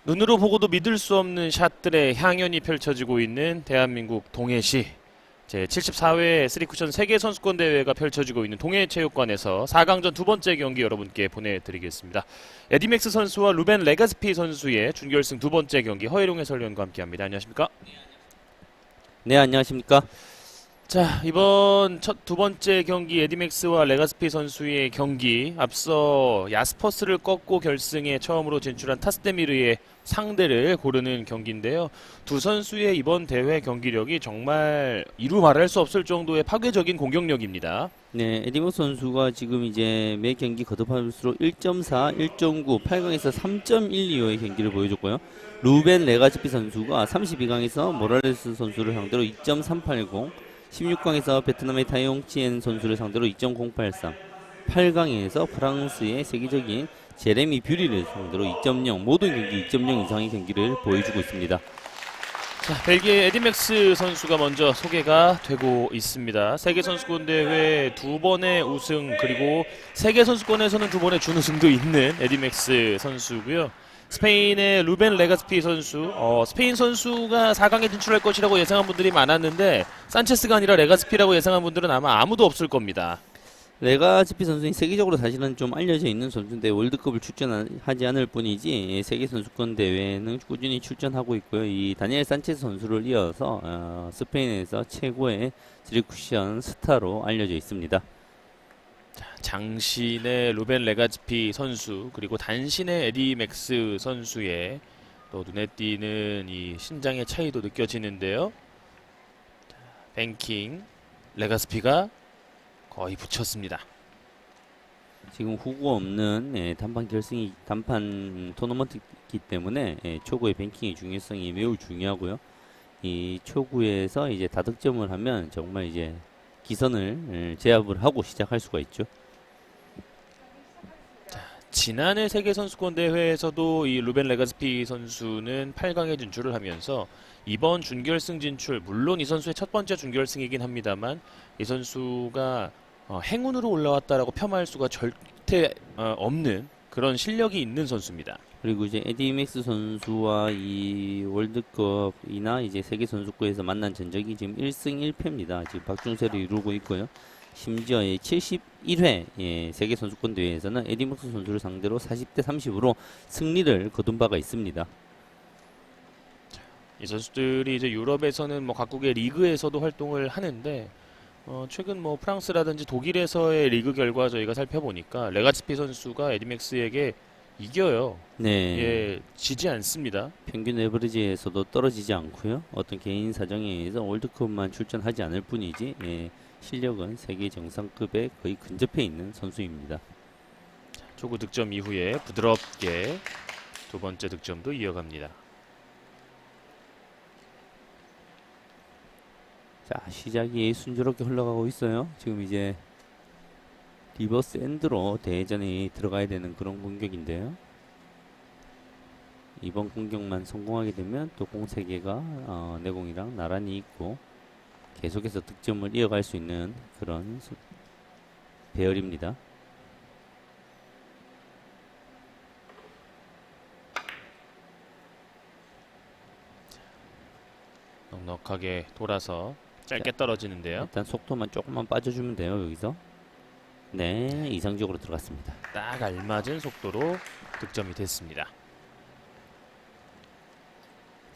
눈으로 보고도 믿을 수 없는 샷들의 향연이 펼쳐지고 있는 대한민국 동해시 제74회 3쿠션 세계선수권 대회가 펼쳐지고 있는 동해체육관에서 4강전 두 번째 경기 여러분께 보내드리겠습니다. 에디맥스 선수와 루벤 레가스피 선수의 준결승 두 번째 경기 허일용 해설위원과 함께합니다. 안녕하십니까? 네, 안녕하십니까? 자, 이번 두 번째 경기 에디맥스와 레가스피 선수의 경기, 앞서 야스퍼스를 꺾고 결승에 처음으로 진출한 타스데미르의 상대를 고르는 경기인데요. 두 선수의 이번 대회 경기력이 정말 이루 말할 수 없을 정도의 파괴적인 공격력입니다. 네, 에디머 선수가 지금 이제 매 경기 거듭할수록 1.4, 1.9, 8강에서 3.12의 경기를 보여줬고요. 루벤 레가스피 선수가 32강에서 모랄레스 선수를 상대로 2.380, 16강에서 베트남의 타이용치엔 선수를 상대로 2.083, 8강에서 프랑스의 세계적인 제레미 뷰리를 상대로 2.0, 모든 경기 2.0 이상의 경기를 보여주고 있습니다. 자, 벨기에 에디맥스 선수가 먼저 소개가 되고 있습니다. 세계선수권 대회 두 번의 우승, 그리고 세계선수권에서는 두 번의 준우승도 있는 에디맥스 선수고요. 스페인의 루벤 레가스피 선수, 스페인 선수가 4강에 진출할 것이라고 예상한 분들이 많았는데 산체스가 아니라 레가스피라고 예상한 분들은 아마 아무도 없을 겁니다. 레가스피 선수는 세계적으로 사실은 좀 알려져 있는 선수인데 월드컵을 출전하지 않을 뿐이지 세계 선수권 대회는 꾸준히 출전하고 있고요. 이 다니엘 산체스 선수를 이어서 스페인에서 최고의 3쿠션 스타로 알려져 있습니다. 장신의 루벤 레가스피 선수, 그리고 단신의 에디 맥스 선수의 또 눈에 띄는 이 신장의 차이도 느껴지는데요. 뱅킹 레가스피가 거의 붙였습니다. 지금 후구 없는 단판 토너먼트이기 때문에 초구의 뱅킹의 중요성이 매우 중요하고요. 이 초구에서 이제 다득점을 하면 정말 이제 기선을 제압을 하고 시작할 수가 있죠. 지난해 세계선수권 대회에서도 이 루벤 레가스피 선수는 8강에 진출을 하면서 이번 준결승 진출, 물론 이 선수의 첫 번째 준결승이긴 합니다만 이 선수가 행운으로 올라왔다라고 폄하할 수가 절대 없는 그런 실력이 있는 선수입니다. 그리고 이제 에디 맥스 선수와 이 월드컵이나 이제 세계 선수권에서 만난 전적이 지금 1승 1패입니다. 지금 박중세를 이루고 있고요. 심지어 71회 세계 선수권 대회에서는 에디 맥스 선수를 상대로 40대 30으로 승리를 거둔 바가 있습니다. 이 선수들이 이제 유럽에서는 뭐 각국의 리그에서도 활동을 하는데 최근 뭐 프랑스라든지 독일에서의 리그 결과 저희가 살펴보니까 레가스피 선수가 에디맥스에게 이겨요. 네. 예, 지지 않습니다. 평균 에버리지에서도 떨어지지 않고요. 어떤 개인 사정에 의해서 월드컵만 출전하지 않을 뿐이지 실력은 세계 정상급에 거의 근접해 있는 선수입니다. 초구 득점 이후에 부드럽게 두 번째 득점도 이어갑니다. 자, 시작이 순조롭게 흘러가고 있어요. 지금 이제 리버스 엔드로 대회전이 들어가야 되는 그런 공격인데요. 이번 공격만 성공하게 되면 또 공 3개가 내공이랑 나란히 있고 계속해서 득점을 이어갈 수 있는 그런 배열입니다. 넉넉하게 돌아서 짧게 떨어지는데요. 일단 속도만 조금만 빠져주면 돼요. 여기서 네, 이상적으로 들어갔습니다. 딱 알맞은 속도로 득점이 됐습니다.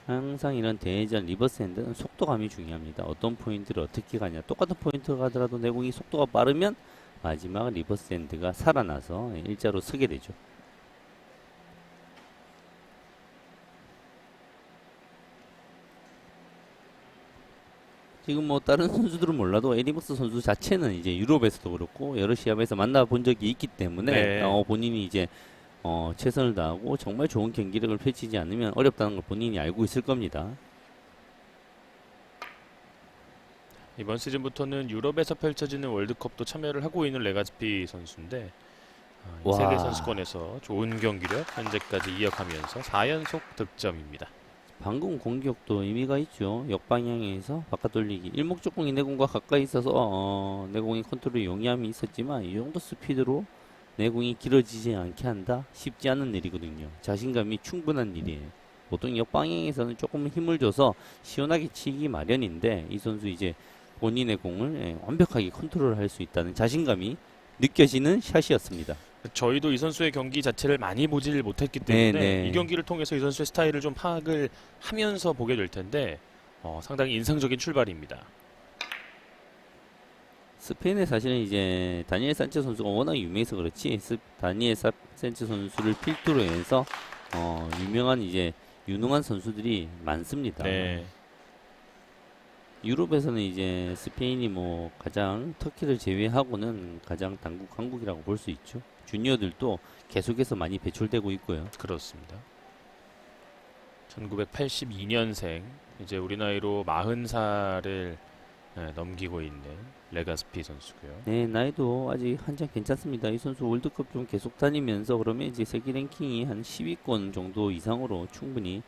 항상 이런 대회전 리버스 핸드는 속도감이 중요합니다. 어떤 포인트를 어떻게 가냐. 똑같은 포인트가 가더라도 내공이 속도가 빠르면 마지막 리버스 핸드가 살아나서 일자로 서게 되죠. 지금 뭐 다른 선수들은 몰라도 에디맥스 선수 자체는 이제 유럽에서도 그렇고 여러 시합에서 만나본 적이 있기 때문에 네. 본인이 이제 최선을 다하고 정말 좋은 경기력을 펼치지 않으면 어렵다는 걸 본인이 알고 있을 겁니다. 이번 시즌부터는 유럽에서 펼쳐지는 월드컵도 참여를 하고 있는 레가스피 선수인데 이 와. 세계 선수권에서 좋은 경기력 현재까지 이어가면서 4연속 득점입니다. 방금 공격도 의미가 있죠. 역방향에서 바깥 돌리기. 일목적공이 내공과 가까이 있어서 내공의 컨트롤 용이함이 있었지만 이 정도 스피드로 내공이 길어지지 않게 한다? 쉽지 않은 일이거든요. 자신감이 충분한 일이에요. 보통 역방향에서는 조금 힘을 줘서 시원하게 치기 마련인데 이 선수 이제 본인의 공을 완벽하게 컨트롤할 수 있다는 자신감이 느껴지는 샷이었습니다. 저희도 이 선수의 경기 자체를 많이 보질 못했기 네, 때문에 네. 이 경기를 통해서 이 선수의 스타일을 좀 파악을 하면서 보게 될 텐데 상당히 인상적인 출발입니다. 스페인에 사실은 이제 다니엘 산체 선수가 워낙 유명해서 그렇지 다니엘 산체 선수를 필두로 해서 유명한 이제 유능한 선수들이 많습니다. 네. 유럽에서는 이제 스페인이 뭐 가장 터키를 제외하고는 가장 당국 강국이라고 볼 수 있죠. 주니어들도 계속해서 많이 배출되고 있고요. 그렇습니다. 1982년생 이제 우리 나이로 40살을 넘기고 있는 레가스피 선수고요. 네, 나이도 아직 한참 괜찮습니다. 이 선수 월드컵 좀 계속 다니면서 그러면 이제 세계 랭킹이 한 10위권 정도 이상으로 충분히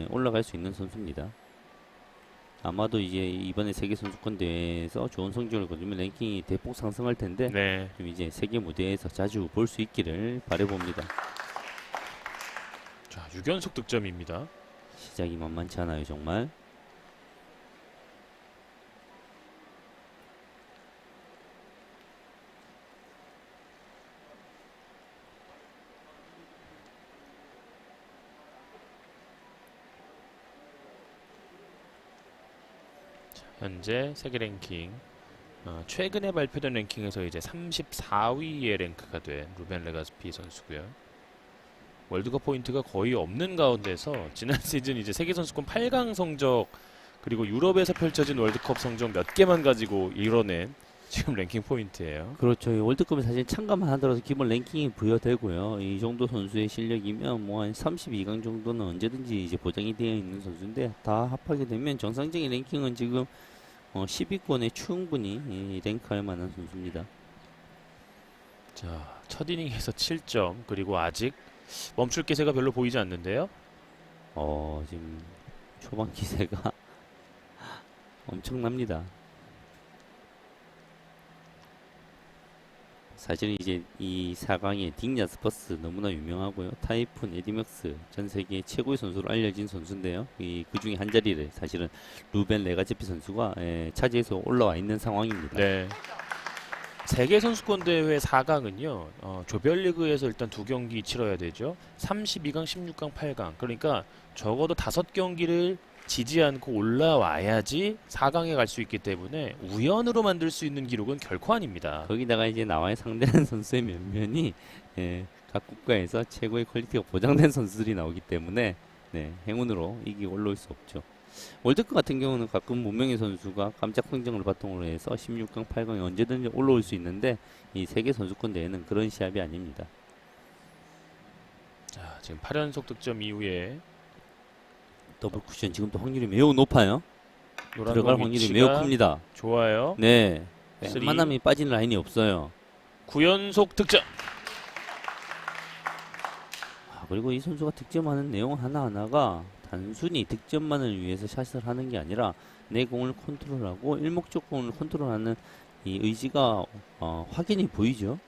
올라갈 수 있는 선수입니다. 아마도 이제 이번에 세계 선수권 대회에서 좋은 성적을 거두면 랭킹이 대폭 상승할 텐데 네. 좀 이제 세계 무대에서 자주 볼 수 있기를 바라봅니다. 자, 6연속 득점입니다. 시작이 만만치 않아요, 정말. 현재 세계 랭킹 최근에 발표된 랭킹에서 이제 34위에 랭크가 된 루벤 레가스피 선수고요. 월드컵 포인트가 거의 없는 가운데서 지난 시즌 이제 세계 선수권 8강 성적 그리고 유럽에서 펼쳐진 월드컵 성적 몇 개만 가지고 이뤄낸 지금 랭킹 포인트예요. 그렇죠. 이 월드컵에 사실 참가만 하더라도 기본 랭킹이 부여되고요. 이 정도 선수의 실력이면 뭐 한 32강 정도는 언제든지 이제 보장이 되어 있는 선수인데 다 합하게 되면 정상적인 랭킹은 지금 10위권에 충분히 랭크할 만한 선수입니다. 자, 첫 이닝에서 7점 그리고 아직 멈출 기세가 별로 보이지 않는데요. 지금 초반 기세가 엄청납니다. 사실은 이제 이 4강에 딕냐 스퍼스 너무나 유명하고요. 타이푼, 에디맥스 전 세계 최고의 선수로 알려진 선수인데요. 그 중에 한 자리를 사실은 루벤 레가제피 선수가 차지해서 올라와 있는 상황입니다. 네. 세계 선수권 대회 4강은요. 조별리그에서 일단 2경기 치러야 되죠. 32강, 16강, 8강. 그러니까 적어도 5경기를 지지 않고 올라와야지 4강에 갈 수 있기 때문에 우연으로 만들 수 있는 기록은 결코 아닙니다. 거기다가 이제 나와의 상대하는 선수의 면면이 각 국가에서 최고의 퀄리티가 보장된 선수들이 나오기 때문에 행운으로 이기고 올라올 수 없죠. 월드컵 같은 경우는 가끔 무명의 선수가 깜짝 성적을 바탕으로 해서 16강, 8강에 언제든지 올라올 수 있는데 이 세계 선수권 대회는 그런 시합이 아닙니다. 자, 지금 8연속 득점 이후에 더블 쿠션 지금도 확률이 매우 높아요. 노란 들어갈 공 확률이 위치가 매우 큽니다. 좋아요. 네, 쓰리. 웬만하면 빠진 라인이 없어요. 9연속 득점. 그리고 이 선수가 득점하는 내용 하나하나가 단순히 득점만을 위해서 샷을 하는 게 아니라 내 공을 컨트롤하고 일목적공을 컨트롤하는 이 의지가 확연히 보이죠.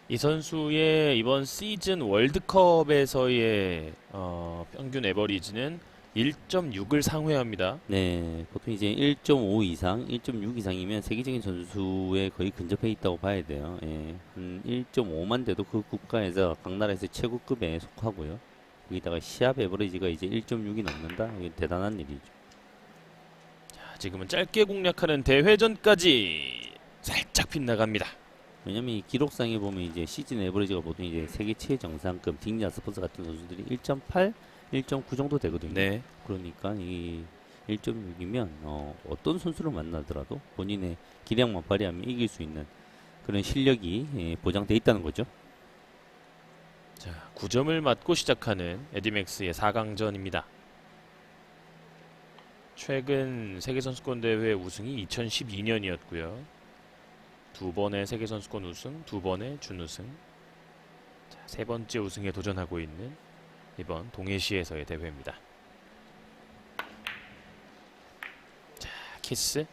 이 선수의 이번 시즌 월드컵에서의 평균 에버리지는 1.6을 상회합니다. 네, 보통 이제 1.5 이상, 1.6 이상이면 세계적인 선수에 거의 근접해 있다고 봐야 돼요. 한 1.5만 돼도 그 국가에서 각 나라에서 최고급에 속하고요. 거기다가 시합 에버리지가 이제 1.6이 넘는다. 이게 대단한 일이죠. 자, 지금은 짧게 공략하는 대회전까지 살짝 빗나갑니다. 왜냐면 이 기록상에 보면 이제 시즌 에버리지가 보통 이제 세계 최정상급 딕냐 스포츠 같은 선수들이 1.8, 1.9 정도 되거든요. 네. 그러니까 이 1.6이면 어떤 선수를 만나더라도 본인의 기량만 발휘하면 이길 수 있는 그런 실력이 보장돼 있다는 거죠. 자, 9점을 맞고 시작하는 에디맥스의 4강전입니다. 최근 세계선수권 대회 우승이 2012년이었고요. 2번의 세계선수권 우승, 2번의 준우승. 자, 3번째 우승에 도전하고 있는 이번 동해시에서의 대회입니다. 자, 키스.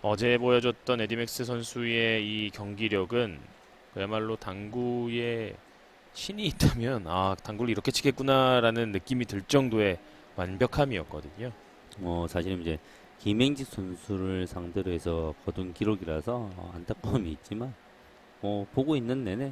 어제 보여줬던 에디맥스 선수의 이 경기력은 그야말로 당구에 신이 있다면 당구를 이렇게 치겠구나라는 느낌이 들 정도의 완벽함이었거든요. 사실은 이제 김행직 선수를 상대로 해서 거둔 기록이라서 안타까움이 있지만 보고 있는 내내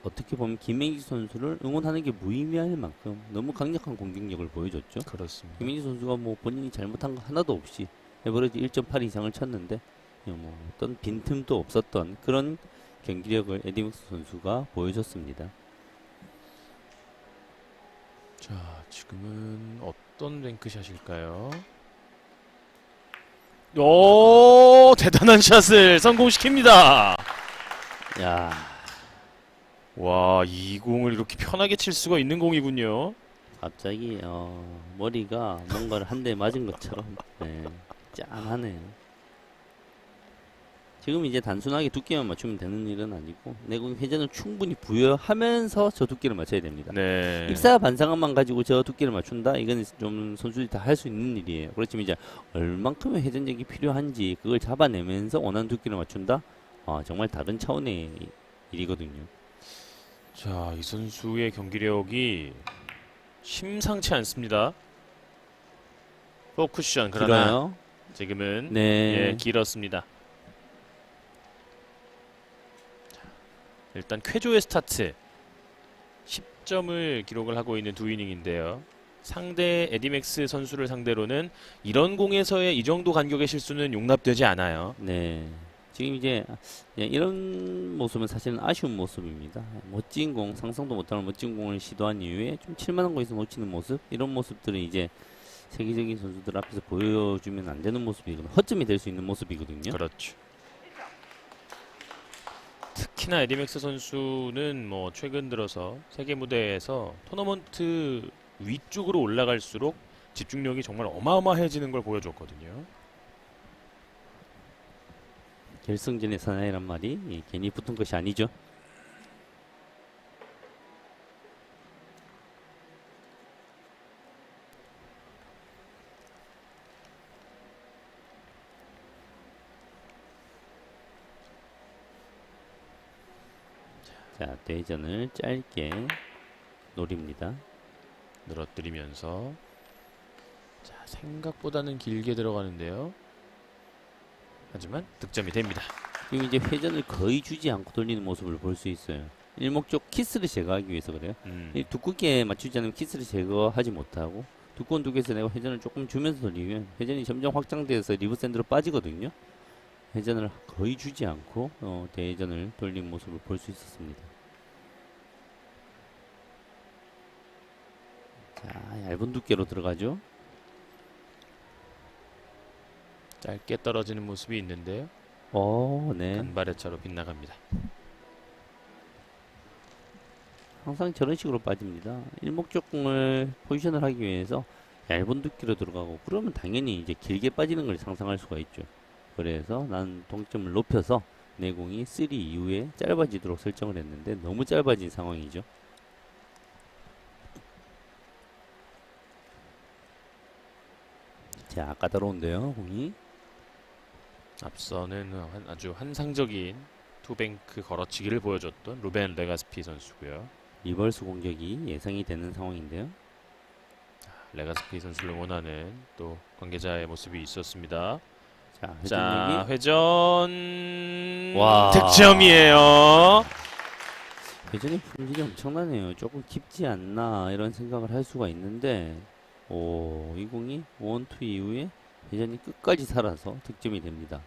어떻게 보면 김행직 선수를 응원하는 게 무의미할 만큼 너무 강력한 공격력을 보여줬죠. 그렇습니다. 김행직 선수가 뭐 본인이 잘못한 거 하나도 없이 에버리지 1.8 이상을 쳤는데 뭐 어떤 빈틈도 없었던 그런 경기력을 에디맥스 선수가 보여줬습니다. 자, 지금은 어떤 랭크샷일까요? 오, 대단한 샷을 성공시킵니다. 야, 와, 이 공을 이렇게 편하게 칠 수가 있는 공이군요. 갑자기 머리가 뭔가를 한 대 맞은 것처럼 짠하네요. 지금 이제 단순하게 두께만 맞추면 되는 일은 아니고 내공 회전을 충분히 부여하면서 저 두께를 맞춰야 됩니다. 네. 입사 반상함만 가지고 저 두께를 맞춘다? 이건 좀 선수들이 다 할 수 있는 일이에요. 그렇지만 이제 얼만큼의 회전력이 필요한지 그걸 잡아내면서 원하는 두께를 맞춘다? 정말 다른 차원의 일이거든요. 자, 이 선수의 경기력이 심상치 않습니다. 포쿠션 그러나 길어요? 지금은 네. 예, 길었습니다. 일단 쾌조의 스타트 10점을 기록을 하고 있는 두 이닝인데요. 상대 에디맥스 선수를 상대로는 이런 공에서의 이 정도 간격의 실수는 용납되지 않아요. 네. 지금 이제 이런 모습은 사실은 아쉬운 모습입니다. 멋진 공, 상상도 못하는 멋진 공을 시도한 이후에 좀 칠만한 곳에서 놓치는 모습, 이런 모습들은 이제 세계적인 선수들 앞에서 보여주면 안 되는 모습이거든요. 허점이 될 수 있는 모습이거든요. 그렇죠. 특히나 에디맥스 선수는 뭐 최근 들어서 세계 무대에서 토너먼트 위쪽으로 올라갈수록 집중력이 정말 어마어마해지는 걸 보여줬거든요. 결승전의 사나이란 말이 괜히 붙은 것이 아니죠. 자, 대전을 짧게 노립니다. 늘어뜨리면서 자, 생각보다는 길게 들어가는데요. 하지만 득점이 됩니다. 지금 이제 회전을 거의 주지 않고 돌리는 모습을 볼 수 있어요. 일목적 키스를 제거하기 위해서 그래요. 이 두껍게 맞추지 않으면 키스를 제거하지 못하고 두꺼운 두께에서 내가 회전을 조금 주면서 돌리면 회전이 점점 확장돼서 리브 샌드로 빠지거든요. 회전을 거의 주지 않고 대회전을 돌린 모습을 볼 수 있었습니다. 자, 얇은 두께로 들어가죠. 짧게 떨어지는 모습이 있는데요. 네. 단발의 차로 빗나갑니다. 항상 저런 식으로 빠집니다. 일목적공을 포지션을 하기 위해서 얇은 두께로 들어가고 그러면 당연히 이제 길게 빠지는 걸 상상할 수가 있죠. 그래서 난 동점을 높여서 내 공이 3 이후에 짧아지도록 설정을 했는데 너무 짧아진 상황이죠. 자, 까다로운데요, 공이. 앞서는 아주 환상적인 투뱅크 걸어치기를 보여줬던 루벤 레가스피 선수고요. 리버스 공격이 예상이 되는 상황인데요. 레가스피 선수를 응원하는 또 관계자의 모습이 있었습니다. 자, 자, 회전력이 회전 와. 득점이에요. 회전의 품질이 엄청나네요. 조금 깊지 않나 이런 생각을 할 수가 있는데 이 공이 원투 이후에 회전이 끝까지 살아서 득점이 됩니다.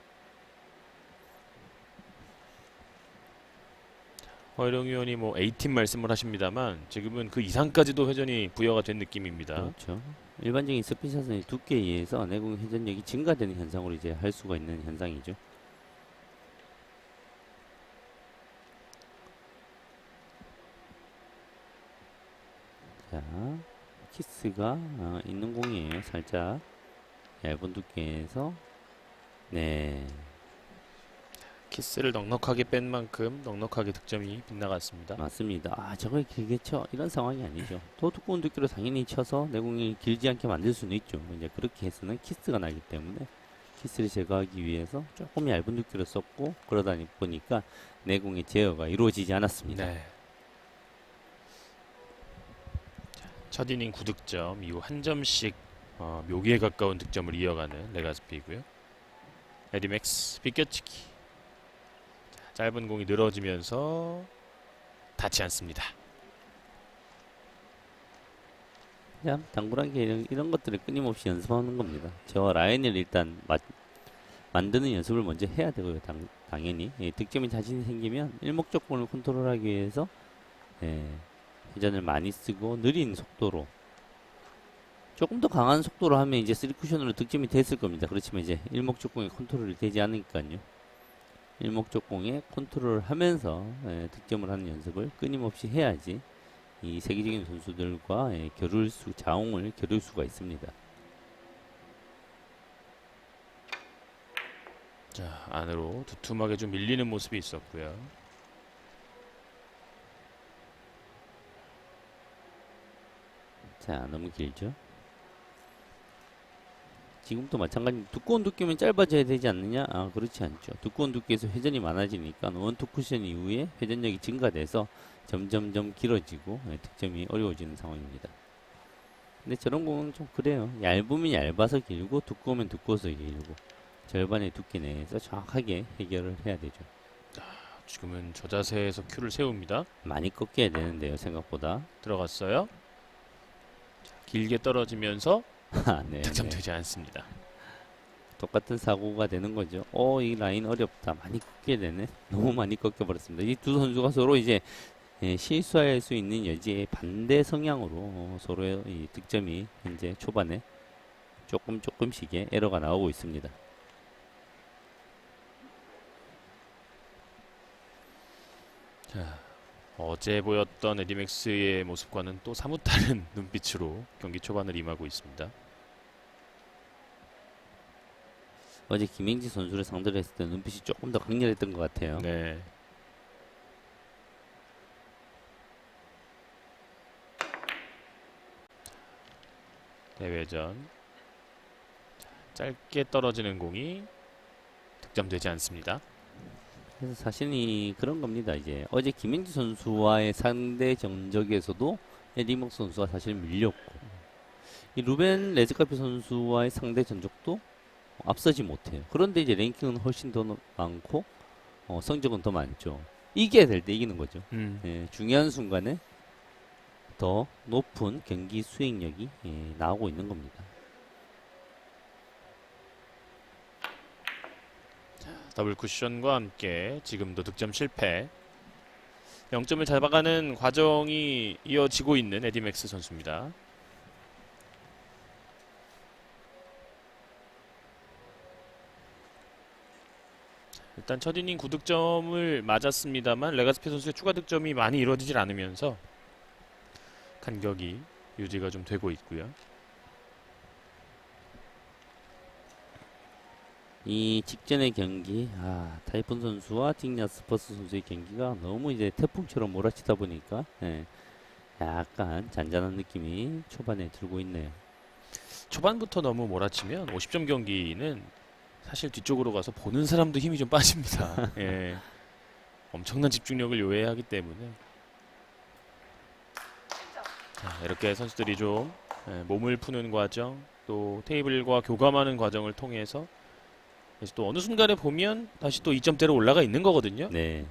허일영 위원이 뭐 A팀 말씀을 하십니다만 지금은 그 이상까지도 회전이 부여가 된 느낌입니다. 그렇죠. 일반적인 스피샷의 두께에 의해서 내공 회전력이 증가되는 현상으로 이제 할 수가 있는 현상이죠. 자, 키스가 있는 공이에요. 살짝 얇은 두께에서 네. 키스를 넉넉하게 뺀 만큼 넉넉하게 득점이 빗나갔습니다. 맞습니다. 저걸 길게 쳐 이런 상황이 아니죠. 더 두꺼운 두께로 당연히 쳐서 내공이 길지 않게 만들 수는 있죠. 이제 그렇게 해서는 키스가 나기 때문에 키스를 제거하기 위해서 조금 얇은 두께로 썼고 그러다 보니까 내공의 제어가 이루어지지 않았습니다. 네. 첫 이닝 9득점 이후 한 점씩 묘기에 가까운 득점을 이어가는 레가스피이고요. 에디맥스 비껴치기. 자, 짧은 공이 늘어지면서 닿지 않습니다. 참 당구란 게 이런 것들을 끊임없이 연습하는 겁니다. 저 라인을 일단 만드는 연습을 먼저 해야 되고요. 당연히 득점이 자신이 생기면 일목적공을 컨트롤하기 위해서 회전을 많이 쓰고 느린 속도로 조금 더 강한 속도로 하면 이제 3쿠션으로 득점이 됐을 겁니다. 그렇지만 이제 일목적공에 컨트롤이 되지 않으니까요. 일목적공에 컨트롤을 하면서 득점을 하는 연습을 끊임없이 해야지 이 세계적인 선수들과 자웅을 겨룰 수가 있습니다. 자, 안으로 두툼하게 좀 밀리는 모습이 있었고요. 자, 너무 길죠? 지금도 마찬가지. 두꺼운 두께면 짧아져야 되지 않느냐? 아, 그렇지 않죠. 두꺼운 두께에서 회전이 많아지니까 원투 쿠션 이후에 회전력이 증가돼서 점점점 길어지고 득점이 어려워지는 상황입니다. 근데 저런 공은 좀 그래요. 얇으면 얇아서 길고 두꺼우면 두꺼워서 길고 절반의 두께 내에서 정확하게 해결을 해야 되죠. 지금은 저 자세에서 큐를 세웁니다. 많이 꺾여야 되는데요, 생각보다. 들어갔어요. 자, 길게 떨어지면서 네, 득점되지 않습니다. 똑같은 사고가 되는 거죠. 이 라인 어렵다. 많이 꺾여야 되네. 너무 많이 꺾여 버렸습니다. 이 두 선수가 서로 이제 실수할 수 있는 여지의 반대 성향으로 서로의 이 득점이 현재 초반에 조금씩의 에러가 나오고 있습니다. 자, 어제 보였던 에디맥스의 모습과는 또 사뭇 다른 눈빛으로 경기 초반을 임하고 있습니다. 어제 김행지 선수를 상대로 했을 때 눈빛이 조금 더 강렬했던 것 같아요. 네. 대회전. 자, 짧게 떨어지는 공이 득점되지 않습니다. 그래서 사실이 그런 겁니다. 이제 어제 김행지 선수와의 상대 전적에서도 에디목 선수가 사실 밀렸고 이 루벤 레즈카피 선수와의 상대 전적도 앞서지 못해요. 그런데 이제 랭킹은 훨씬 더 많고 성적은 더 많죠. 이겨야 될 때 이기는 거죠. 중요한 순간에 더 높은 경기 수행력이 나오고 있는 겁니다. 더블 쿠션과 함께 지금도 득점 실패. 0점을 잡아가는 과정이 이어지고 있는 에디맥스 선수입니다. 일단 첫 이닝 9득점을 맞았습니다만 레가스피 선수의 추가 득점이 많이 이루어지질 않으면서 간격이 유지가 좀 되고 있고요. 이 직전의 경기, 타이푼 선수와 틱냐스퍼스 선수의 경기가 너무 이제 태풍처럼 몰아치다 보니까 약간 잔잔한 느낌이 초반에 들고 있네요. 초반부터 너무 몰아치면 50점 경기는 사실 뒤쪽으로 가서 보는 사람도 힘이 좀 빠집니다. 예. 엄청난 집중력을 요해야 하기 때문에 자, 이렇게 선수들이 좀 몸을 푸는 과정 또 테이블과 교감하는 과정을 통해서 그래서 또 어느 순간에 보면 다시 또 2점대로 올라가 있는 거거든요. 네.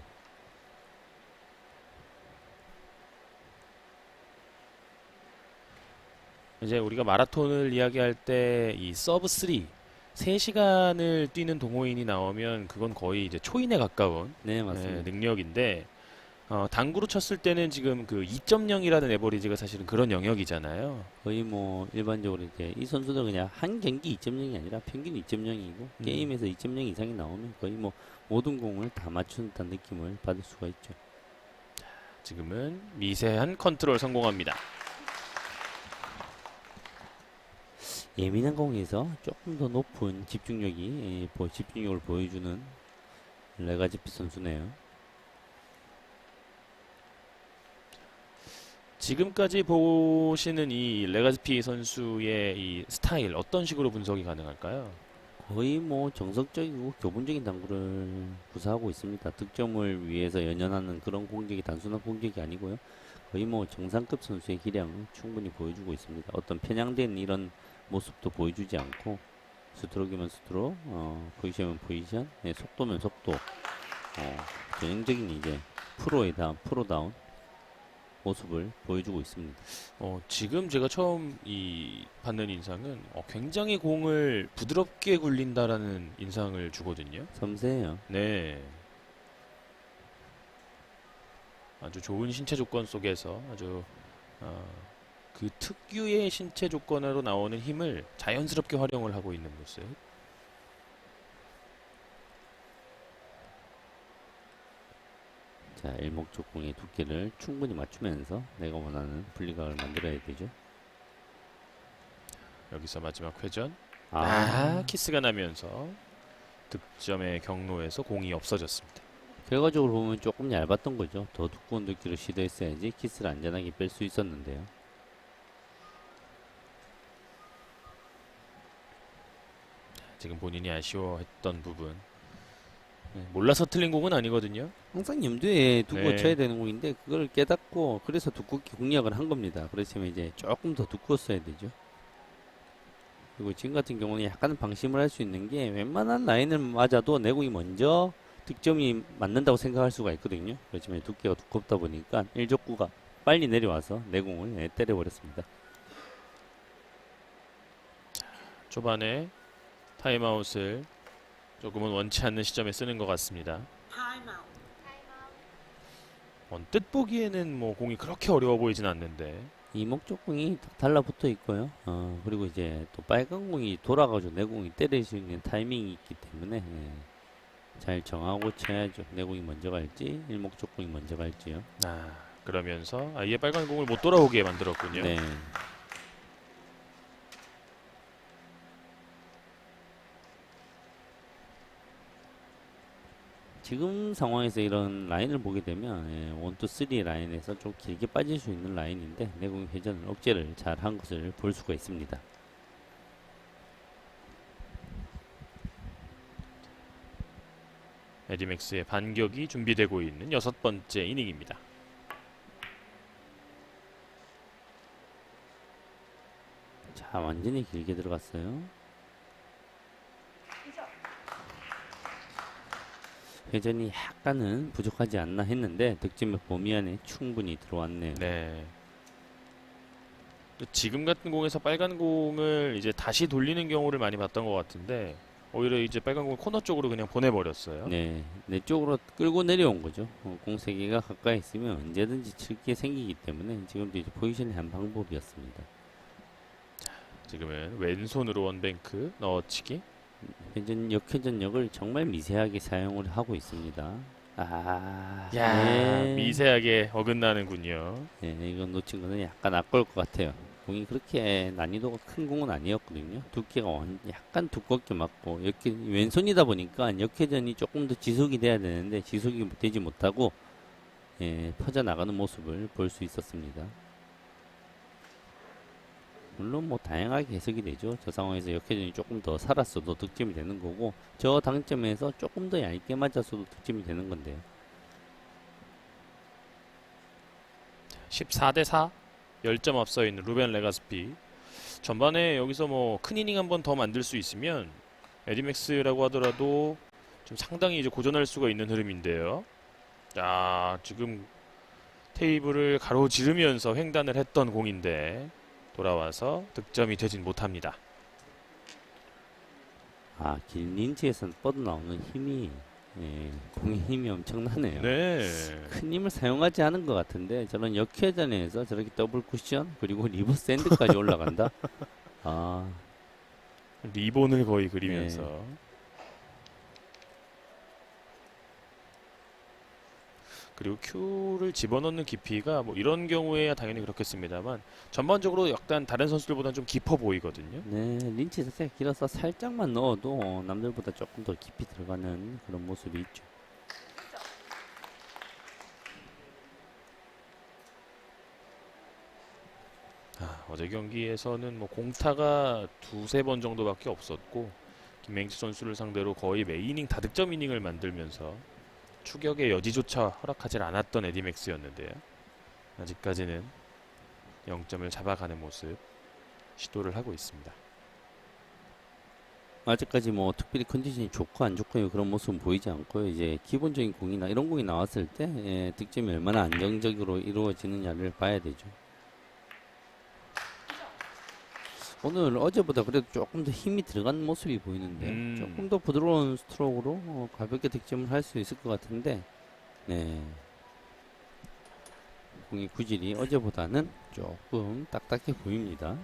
이제 우리가 마라톤을 이야기할 때 이 서브 3 3시간을 뛰는 동호인이 나오면 그건 거의 이제 초인에 가까운 네, 맞습니다. 능력인데 당구로 쳤을 때는 지금 그 2.0이라는 에버리지가 사실은 그런 영역이잖아요. 거의 뭐 일반적으로 이제 이 선수들 그냥 한 경기 2.0이 아니라 평균 2.0이고 게임에서 2.0 이상이 나오면 거의 뭐 모든 공을 다 맞춘 듯한 느낌을 받을 수가 있죠. 지금은 미세한 컨트롤 성공합니다. 예민한 공에서 조금 더 높은 집중력을 보여주는 레가지피 선수네요. 지금까지 보시는 이 레가스피 선수의 이 스타일 어떤 식으로 분석이 가능할까요? 거의 뭐 정석적이고 교본적인 당구를 구사하고 있습니다. 득점을 위해서 연연하는 그런 공격이 단순한 공격이 아니고요. 거의 뭐 정상급 선수의 기량을 충분히 보여주고 있습니다. 어떤 편향된 이런 모습도 보여주지 않고 스트로크면 스트로크, 포지션이면 포지션, 네, 속도면 속도, 전형적인 이제 프로다운 모습을 보여주고 있습니다. 지금 제가 처음 받는 인상은 굉장히 공을 부드럽게 굴린다라는 인상을 주거든요. 섬세해요. 네. 아주 좋은 신체 조건 속에서 아주 그 특유의 신체 조건으로 나오는 힘을 자연스럽게 활용을 하고 있는 모습. 자, 일목적공의 두께를 충분히 맞추면서 내가 원하는 분리각을 만들어야 되죠. 여기서 마지막 회전. 아, 키스가 나면서 득점의 경로에서 공이 없어졌습니다. 결과적으로 보면 조금 얇았던 거죠. 더 두꺼운 두께를 시도했어야지 키스를 안전하게 뺄 수 있었는데요. 지금 본인이 아쉬워했던 부분. 네, 몰라서 틀린 공은 아니거든요. 항상 염두에 두고 네. 쳐야 되는 공인데 그걸 깨닫고 그래서 두껍게 공략을 한 겁니다. 그렇지만 이제 조금 더 두꺼웠어야 되죠. 그리고 지금 같은 경우는 약간 방심을 할 수 있는 게 웬만한 라인을 맞아도 내공이 먼저 득점이 맞는다고 생각할 수가 있거든요. 그렇지만 두께가 두껍다 보니까 일족구가 빨리 내려와서 내공을 때려버렸습니다. 초반에 타임아웃을 조금은 원치 않는 시점에 쓰는 것 같습니다. 언뜻 보기에는 뭐 공이 그렇게 어려워 보이진 않는데. 이목적공이 딱 달라붙어 있고요. 그리고 이제 또 빨간 공이 돌아가지고 내공이 때릴 수 있는 타이밍이 있기 때문에 잘 정하고 쳐야죠. 내공이 먼저 갈지 일목적공이 먼저 갈지요. 그러면서 아예 빨간 공을 못 돌아오게 만들었군요. 네. 지금 상황에서 이런 라인을 보게 되면 1, 2, 3 라인에서 좀 길게 빠질 수 있는 라인인데 내공 회전을 억제를 잘 한 것을 볼 수가 있습니다. 에디맥스의 반격이 준비되고 있는 6번째 이닝입니다. 자, 완전히 길게 들어갔어요. 회전이 약간은 부족하지 않나 했는데 득점의 범위 안에 충분히 들어왔네요. 네. 지금 같은 공에서 빨간 공을 이제 다시 돌리는 경우를 많이 봤던 것 같은데 오히려 이제 빨간 공을 코너 쪽으로 그냥 보내버렸어요. 네, 내 쪽으로 끌고 내려온 거죠. 공 3개가 가까이 있으면 언제든지 칠 게 생기기 때문에 지금도 이제 포지션의 한 방법이었습니다. 지금은 왼손으로 원뱅크 넣어치기. 역회전력을 정말 미세하게 사용을 하고 있습니다. 야, 미세하게 어긋나는군요. 네, 이건 놓친 거는 약간 아까울 것 같아요. 공이 그렇게 난이도가 큰 공은 아니었거든요. 두께가 약간 두껍게 맞고 왼손이다 보니까 역회전이 조금 더 지속이 돼야 되는데 지속이 되지 못하고 퍼져나가는 모습을 볼 수 있었습니다. 물론 뭐 다양하게 해석이 되죠. 저 상황에서 역회전이 조금 더 살았어도 득점이 되는 거고 저 당점에서 조금 더 얇게 맞았어도 득점이 되는 건데요. 14대4 10점 앞서 있는 루벤 레가스피. 전반에 여기서 뭐 큰 이닝 한 번 더 만들 수 있으면 에디맥스라고 하더라도 좀 상당히 이제 고전할 수가 있는 흐름인데요. 자, 지금 테이블을 가로지르면서 횡단을 했던 공인데 돌아와서 득점이 되진 못합니다. 긴 린치에서는 뻗어나오는 힘이 공의 힘이 엄청나네요. 네. 큰 힘을 사용하지 않은 것 같은데 저런 역회전에서 저렇게 더블 쿠션 그리고 리버스 핸드까지 올라간다. 리본을 거의 그리면서. 그리고 큐를 집어넣는 깊이가 뭐 이런 경우에야 당연히 그렇겠습니다만 전반적으로 약간 다른 선수들보다는 좀 깊어 보이거든요. 네, 린치 자체가 길어서 살짝만 넣어도 남들보다 조금 더 깊이 들어가는 그런 모습이 있죠. 어제 경기에서는 뭐 공타가 두세 번 정도밖에 없었고 김맹식 선수를 상대로 거의 매 이닝 다득점 이닝을 만들면서 추격의 여지조차 허락하지 않았던 에디맥스였는데요. 아직까지는 0점을 잡아가는 모습 시도를 하고 있습니다. 아직까지 뭐 특별히 컨디션이 좋고 안 좋고 그런 모습은 보이지 않고요. 이제 기본적인 공이나 이런 공이 나왔을 때 득점이 얼마나 안정적으로 이루어지느냐를 봐야 되죠. 오늘 어제보다 그래도 조금 더 힘이 들어간 모습이 보이는데 조금 더 부드러운 스트로크로 가볍게 득점을 할 수 있을 것 같은데 네. 공의 구질이 어제보다는 조금 딱딱해 보입니다.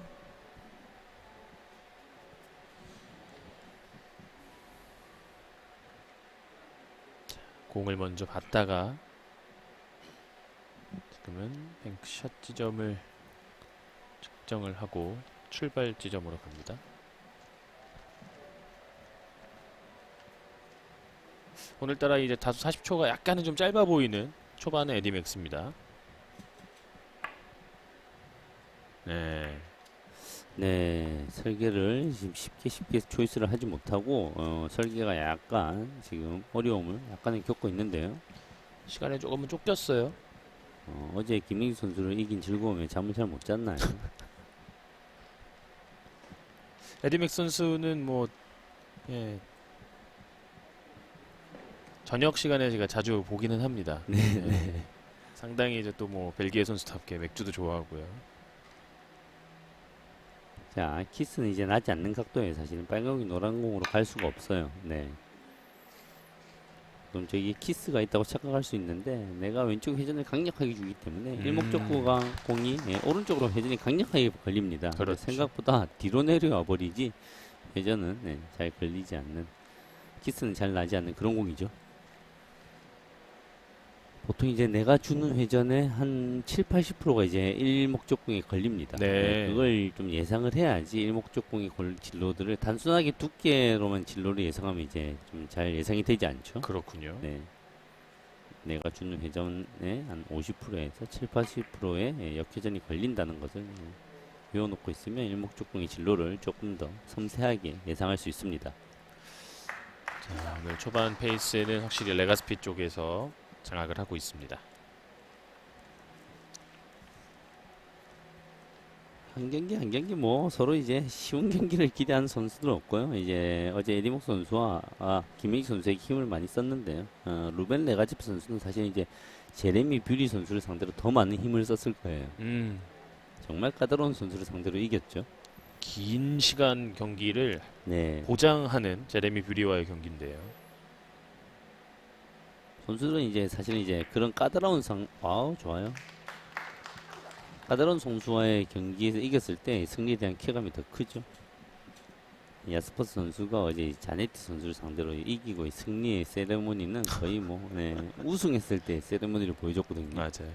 공을 먼저 받다가 지금은 뱅크샷 지점을 측정을 하고 출발 지점으로 갑니다. 오늘따라 이제 다소 40초가 약간은 좀 짧아 보이는 초반의 에디맥스입니다. 네. 네, 설계를 지금 쉽게 초이스를 하지 못하고 설계가 약간 지금 어려움을 약간은 겪고 있는데요. 시간에 조금은 쫓겼어요. 어제 김민기 선수를 이긴 즐거움에 잠을 잘 못 잤나요? 에디맥스 선수는 뭐 예, 저녁 시간에 제가 자주 보기는 합니다. 네. 상당히 이제 또 뭐 벨기에 선수답게 맥주도 좋아하고요. 자, 키스는 이제 나지 않는 각도에 사실은 빨간공이 노란 공으로 갈 수가 없어요. 네. 그럼 저기 키스가 있다고 착각할 수 있는데 내가 왼쪽 회전을 강력하게 주기 때문에 일목적구가 공이 오른쪽으로 회전이 강력하게 걸립니다. 그렇죠. 생각보다 뒤로 내려와 버리지 회전은 잘 걸리지 않는 키스는 잘 나지 않는 그런 공이죠. 보통 이제 내가 주는 회전의 한 7~80%가 이제 일목적공에 걸립니다. 네. 그걸 좀 예상을 해야지 일목적공의 진로들을 단순하게 두께로만 진로를 예상하면 이제 좀 잘 예상이 되지 않죠. 그렇군요. 네. 내가 주는 회전의 한 50%에서 7~80%의 역회전이 걸린다는 것을 외워놓고 있으면 일목적공의 진로를 조금 더 섬세하게 예상할 수 있습니다. 자, 오늘 초반 페이스는 확실히 레가스피 쪽에서 장악을 하고 있습니다. 한 경기 뭐 서로 이제 쉬운 경기를 기대하는 선수들은 없고요. 이제 어제 에디목 선수와 김민기 선수에게 힘을 많이 썼는데요. 루벤 레가지프 선수는 사실 이제 제레미 뷰리 선수를 상대로 더 많은 힘을 썼을 거예요. 정말 까다로운 선수를 상대로 이겼죠. 긴 시간 경기를 네. 보장하는 제레미 뷰리와의 경기인데요. 선수들은 이제 사실은 이제 그런 까다로운 좋아요. 까다로운 선수와의 경기에서 이겼을 때 승리에 대한 쾌감이 더 크죠. 야스퍼스 선수가 어제 자네티 선수를 상대로 이기고 승리의 세레모니는 거의 뭐 우승했을 때 세레모니를 보여줬거든요. 맞아요.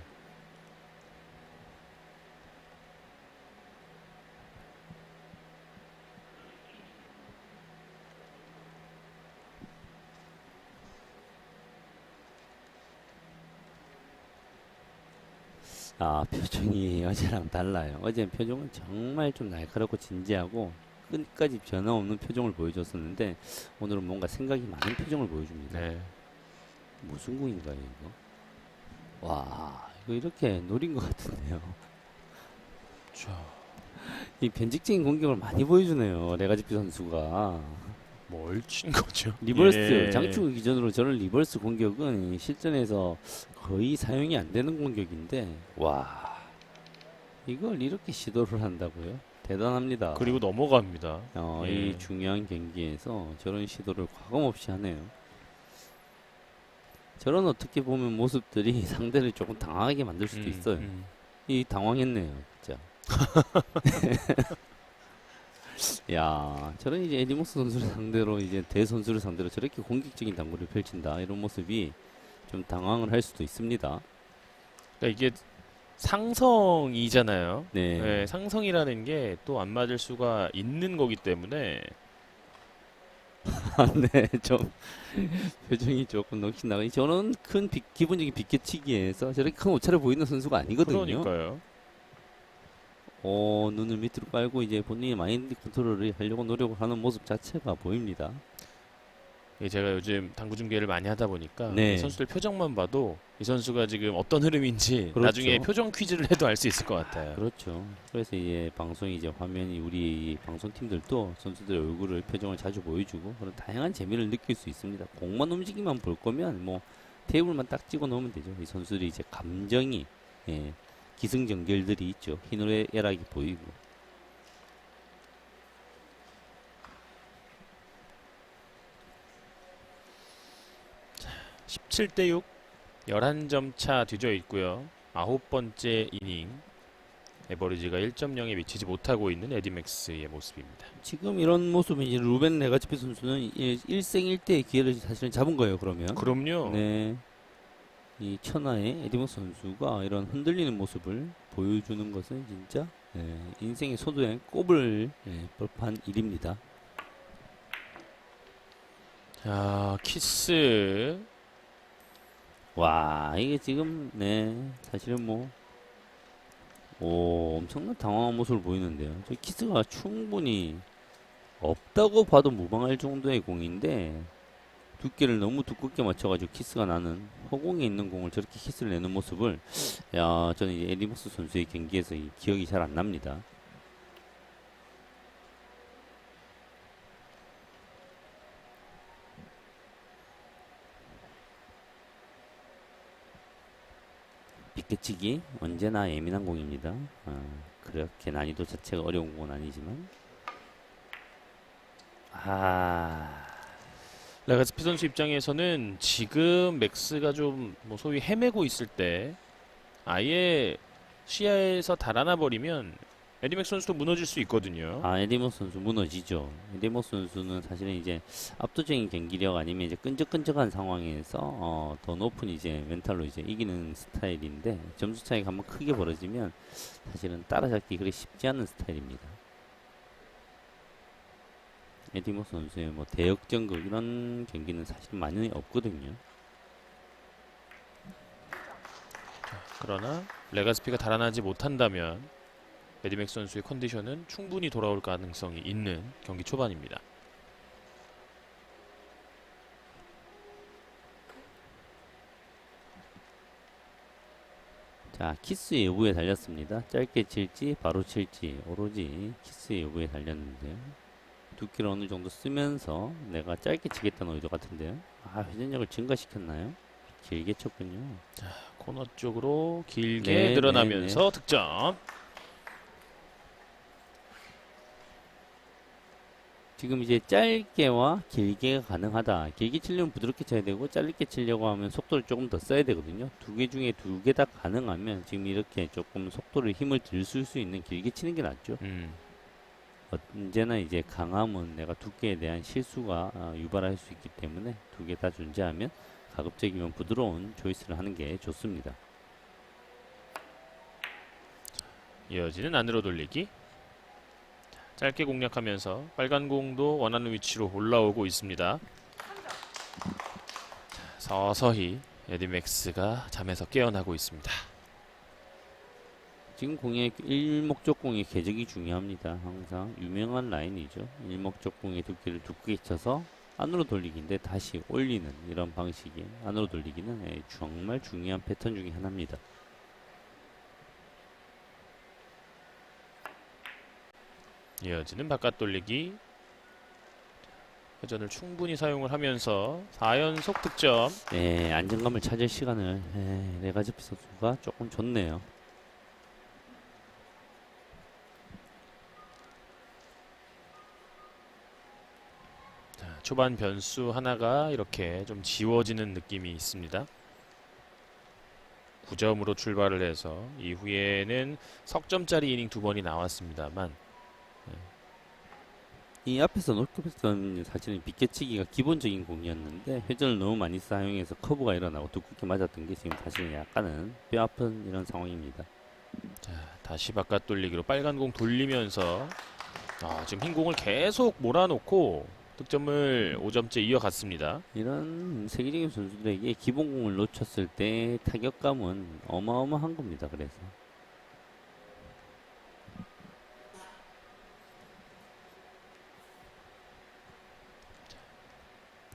표정이 어제랑 달라요. 어제 표정은 정말 좀 날카롭고 진지하고 끝까지 변화 없는 표정을 보여줬었는데 오늘은 뭔가 생각이 많은 표정을 보여줍니다. 네. 무슨 공인가요 이거? 와, 이거 이렇게 노린 것 같은데요. 자, 이 변칙적인 공격을 많이 보여주네요. 레가지피 선수가. 뭘 친 거죠? 리버스 장축 기준으로 저런 리버스 공격은 실전에서 거의 사용이 안 되는 공격인데 와, 이걸 이렇게 시도를 한다고요? 대단합니다. 그리고 넘어갑니다. 이 중요한 경기에서 저런 시도를 과감 없이 하네요. 저런 어떻게 보면 모습들이 상대를 조금 당황하게 만들 수도 있어요. 이 당황했네요, 진짜. 야, 저런 이제 에디모스 선수를 상대로 이제 대 선수를 상대로 저렇게 공격적인 당구를 펼친다 이런 모습이 좀 당황을 할 수도 있습니다. 그러니까 이게 상성이잖아요. 네. 네, 상성이라는 게 또 안 맞을 수가 있는 거기 때문에 네, 좀 표정이 조금 넋이 나가. 저는 큰 기본적인 비껴치기에서 저렇게 큰 오차를 보이는 선수가 아니거든요. 그러니까요. 눈을 밑으로 깔고 이제 본인의 마인드 컨트롤을 하려고 노력을 하는 모습 자체가 보입니다. 제가 요즘 당구 중계를 많이 하다 보니까 네. 이 선수들 표정만 봐도 이 선수가 지금 어떤 흐름인지 그렇죠. 나중에 표정 퀴즈를 해도 알 수 있을 것 같아요. 그렇죠. 그래서 이제 방송이 이제 화면이 우리 방송팀들도 선수들의 얼굴을 표정을 자주 보여주고 그런 다양한 재미를 느낄 수 있습니다. 공만 움직이만 볼 거면 뭐 테이블만 딱 찍어 놓으면 되죠. 이 선수들이 이제 감정이 기승전결들이 있죠. 희노애락이 보이고. 17대 6, 11점 차 뒤져 있고요. 9번째 이닝. 에버리지가 1.0에 미치지 못하고 있는 에디맥스의 모습입니다. 지금 이런 모습은 이제 루벤 레가츠피 선수는 일생 일대의 기회를 사실은 잡은 거예요. 그러면. 그럼요. 네. 이 천하의 에디머스 선수가 이런 흔들리는 모습을 보여주는 것은 진짜 인생의 소도에 꼽을 법한 일입니다. 자, 키스. 와, 이게 지금 사실은 뭐 엄청난 당황한 모습을 보이는데요. 저 키스가 충분히 없다고 봐도 무방할 정도의 공인데 두께를 너무 두껍게 맞춰가지고 키스가 나는 허공에 있는 공을 저렇게 키스를 내는 모습을 저는 이제 에디머스 선수의 경기에서 이 기억이 잘 안 납니다. 빗개치기 언제나 예민한 공입니다. 그렇게 난이도 자체가 어려운 건 아니지만 레가스피 선수 입장에서는 지금 맥스가 좀 뭐 소위 헤매고 있을 때 아예 시야에서 달아나 버리면 에디맥스 선수도 무너질 수 있거든요. 에디머스 선수 무너지죠. 에디머스 선수는 사실은 이제 압도적인 경기력 아니면 이제 끈적끈적한 상황에서 더 높은 이제 멘탈로 이제 이기는 스타일인데 점수 차이가 한번 크게 벌어지면 사실은 따라잡기 그리 쉽지 않은 스타일입니다. 에디머스 선수의 뭐 대역전극 이런 경기는 사실 많이 없거든요. 그러나 레가스피가 달아나지 못한다면 에디맥스 선수의 컨디션은 충분히 돌아올 가능성이 있는 경기 초반입니다. 자, 키스의 여부에 달렸습니다. 짧게 칠지 바로 칠지 오로지 키스의 여부에 달렸는데요. 두께를 어느 정도 쓰면서 내가 짧게 치겠다는 의도 같은데요. 회전력을 증가시켰나요? 길게 쳤군요. 코너 쪽으로 길게 네, 늘어나면서 득점. 지금 이제 짧게와 길게가 가능하다. 길게 치려면 부드럽게 쳐야 되고 짧게 치려고 하면 속도를 조금 더 써야 되거든요. 두 개 중에 두 개 다 가능하면 지금 이렇게 조금 속도를 힘을 들 수 있는 길게 치는 게 낫죠. 언제나 이제 강함은 내가 두께에 대한 실수가 유발할 수 있기 때문에 두 개 다 존재하면 가급적이면 부드러운 조이스를 하는 게 좋습니다. 이어지는 안으로 돌리기. 짧게 공략하면서 빨간 공도 원하는 위치로 올라오고 있습니다. 서서히 에디맥스가 잠에서 깨어나고 있습니다. 지금 공의 일목적공의 궤적이 중요합니다. 항상 유명한 라인이죠. 일목적공의 두께를 두껍게 쳐서 안으로 돌리기인데 다시 올리는 이런 방식의 안으로 돌리기는 정말 중요한 패턴 중에 하나입니다. 이어지는 바깥 돌리기. 회전을 충분히 사용을 하면서 4연속 득점. 안정감을 찾을 시간을 레가즈피 선수가 조금 줬네요. 초반 변수 하나가 이렇게 좀 지워지는 느낌이 있습니다. 9점으로 출발을 해서 이후에는 석점짜리 이닝 두 번이 나왔습니다만 이 앞에서 높였던 사실은 빗개치기가 기본적인 공이었는데 회전을 너무 많이 사용해서 커브가 일어나고 두껍게 맞았던 게 지금 사실은 약간은 뼈 아픈 이런 상황입니다. 자, 다시 바깥 돌리기로 빨간 공 돌리면서 지금 흰 공을 계속 몰아놓고 득점을 5점째 이어갔습니다. 이런 세계적인 선수들에게 기본공을 놓쳤을 때 타격감은 어마어마한 겁니다. 그래서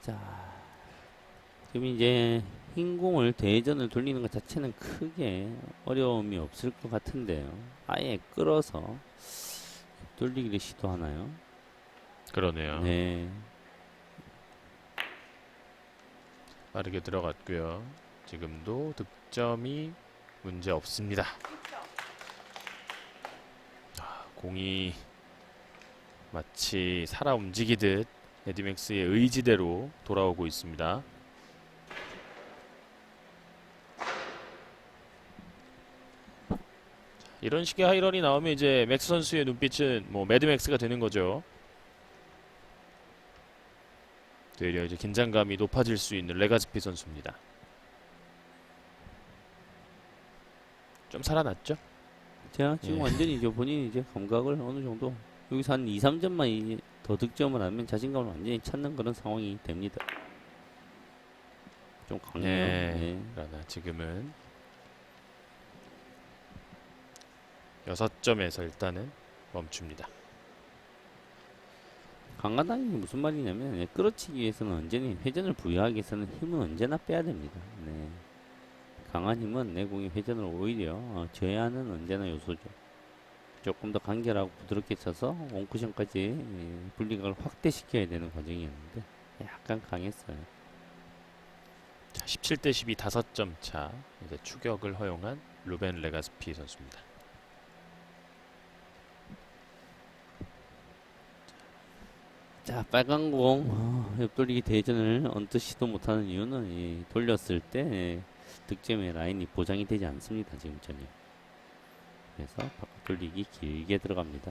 자, 지금 이제 흰 공을 대전을 돌리는 것 자체는 크게 어려움이 없을 것 같은데요. 아예 끌어서 돌리기를 시도하나요? 그러네요. 네. 빠르게 들어갔고요. 지금도 득점이 문제 없습니다. 공이 마치 살아 움직이듯 에디맥스의 의지대로 돌아오고 있습니다. 이런 식의 하이런이 나오면 이제 맥스 선수의 눈빛은 뭐 매드맥스가 되는 거죠. 되려 이제 긴장감이 높아질 수 있는 레가스피 선수입니다. 좀 살아났죠? 자, 지금 예. 완전히 이제 본인이 이제 감각을 어느 정도 여기서 한 2, 3점만 더 득점을 하면 자신감을 완전히 찾는 그런 상황이 됩니다. 좀 강해요. 네. 네. 그러나 지금은 6점에서 일단은 멈춥니다. 강하다는 게 무슨 말이냐면 끌어치기 위해서는 언제나 회전을 부여하기 위해서는 힘은 언제나 빼야 됩니다. 네. 강한 힘은 내공의 회전을 오히려 제한하는 언제나 요소죠. 조금 더 간결하고 부드럽게 쳐서 원쿠션까지 분리각을 확대시켜야 되는 과정이었는데 약간 강했어요. 자, 17대 12 5점 차. 이제 추격을 허용한 루벤 레가스피 선수입니다. 자, 빨간 공 옆돌리기 대전을 언뜻 시도 못하는 이유는 돌렸을 때 득점의 라인이 보장이 되지 않습니다. 지금 전혀. 그래서 바깥 돌리기 길게 들어갑니다.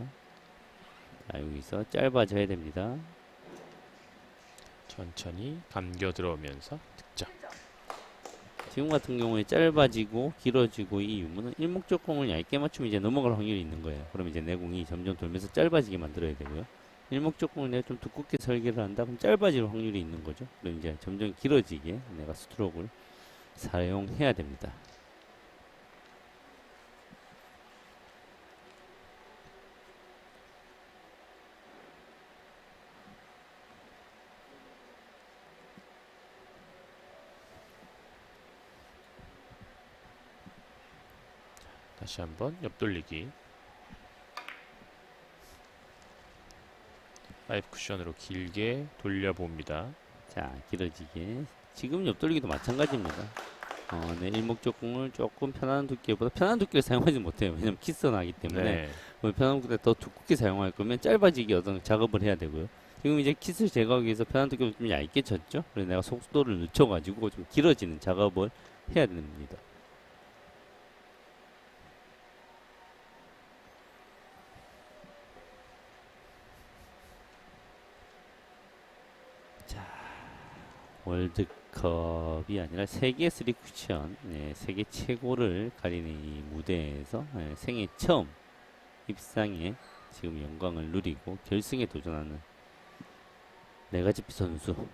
자, 여기서 짧아져야 됩니다. 천천히 감겨 들어오면서 득점. 지금 같은 경우에 짧아지고 길어지고 이 유무는 일목적공을 얇게 맞추면 이제 넘어갈 확률이 있는 거예요. 그럼 이제 내공이 점점 돌면서 짧아지게 만들어야 되고요. 일목적공을 내가 좀 두껍게 설계를 한다 그럼 짧아질 확률이 있는 거죠. 그럼 이제 점점 길어지게 내가 스트로크를 사용해야 됩니다. 다시 한번 옆돌리기. 파이브 쿠션으로 길게 돌려봅니다. 자, 길어지게. 지금 옆돌리기도 마찬가지입니다. 네, 일목적공을 조금 편안한 두께보다 편안한 두께를 사용하지 못해요. 왜냐면 키스가 나기 때문에 네. 편안한 두께 더 두껍게 사용할 거면 짧아지게 어떤 작업을 해야 되고요. 지금 이제 키스를 제거하기 위해서 편안한 두께를 좀 얇게 쳤죠. 그래서 내가 속도를 늦춰가지고 좀 길어지는 작업을 해야 됩니다. 월드컵이 아니라 세계 3쿠션 세계 최고를 가리는 이 무대에서 생애 처음 입상에 지금 영광을 누리고 결승에 도전하는 레가지피 선수.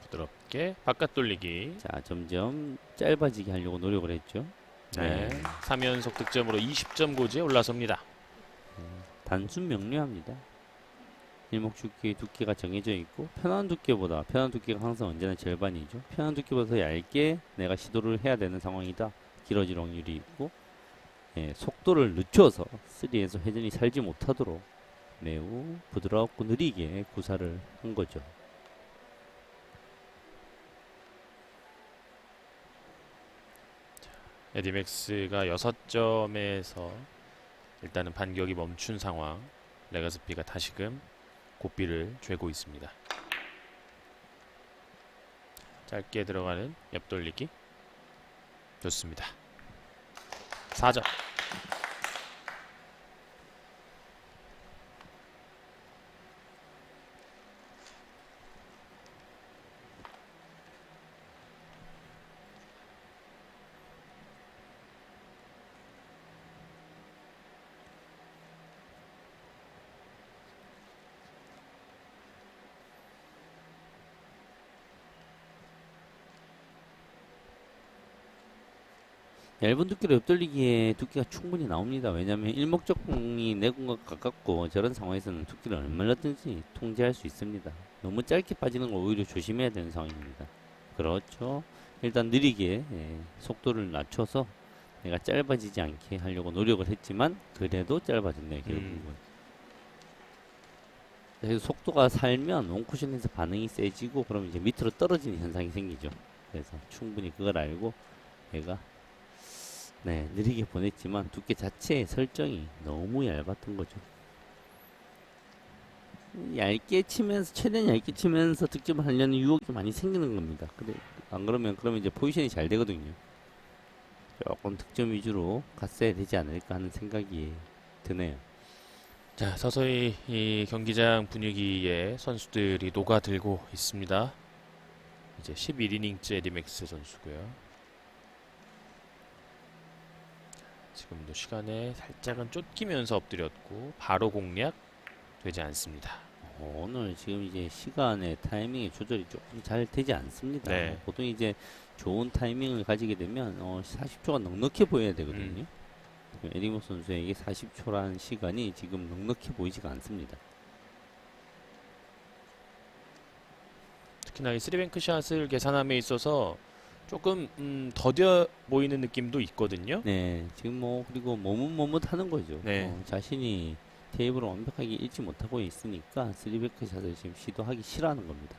부드럽게 바깥 돌리기. 자, 점점 짧아지게 하려고 노력을 했죠. 네. 3연속 득점으로 20점 고지에 올라섭니다. 단순 명료합니다. 일목줄기의 두께가 정해져 있고 편한 두께가 항상 언제나 절반이죠. 편한 두께보다 더 얇게 내가 시도를 해야 되는 상황이다. 길어질 확률이 있고 속도를 늦춰서 3에서 회전이 살지 못하도록 매우 부드럽고 느리게 구사를 한 거죠. 에디맥스가 6점에서 일단은 반격이 멈춘 상황. 레가스피가 다시금 고삐를 죄고 있습니다. 짧게 들어가는 옆돌리기. 좋습니다. 4점. 얇은 두께로 옆돌리기에 두께가 충분히 나옵니다. 왜냐하면 일목적공이 내공과 가깝고 저런 상황에서는 두께를 얼마든지 통제할 수 있습니다. 너무 짧게 빠지는 거 오히려 조심해야 되는 상황입니다. 그렇죠. 일단 느리게 속도를 낮춰서 내가 짧아지지 않게 하려고 노력을 했지만 그래도 짧아졌네요. 결국은. 그래서 속도가 살면 원쿠션에서 반응이 세지고 그러면 이제 밑으로 떨어지는 현상이 생기죠. 그래서 충분히 그걸 알고 얘가 느리게 보냈지만 두께 자체의 설정이 너무 얇았던 거죠. 얇게 치면서 최대한 얇게 치면서 득점을 하려는 유혹이 많이 생기는 겁니다. 근데 안 그러면 이제 포지션이 잘 되거든요. 조금 득점 위주로 갔어야 되지 않을까 하는 생각이 드네요. 자, 서서히 이 경기장 분위기에 선수들이 녹아들고 있습니다. 이제 11이닝째 에디맥스 선수고요. 지금도 시간에 살짝은 쫓기면서 엎드렸고 바로 공략 되지 않습니다. 오늘 지금 이제 시간의 타이밍의 조절이 조금 잘 되지 않습니다. 네. 보통 이제 좋은 타이밍을 가지게 되면 40초가 넉넉해 보여야 되거든요. 에디모 선수에게 40초라는 시간이 지금 넉넉해 보이지가 않습니다. 특히나 이 쓰리뱅크 샷을 계산함에 있어서 조금 더뎌 보이는 느낌도 있거든요. 네, 지금 그리고 머뭇머뭇하는 거죠. 네. 자신이 테이블을 완벽하게 읽지 못하고 있으니까 쓰리베크 샷을 지금 시도하기 싫어하는 겁니다.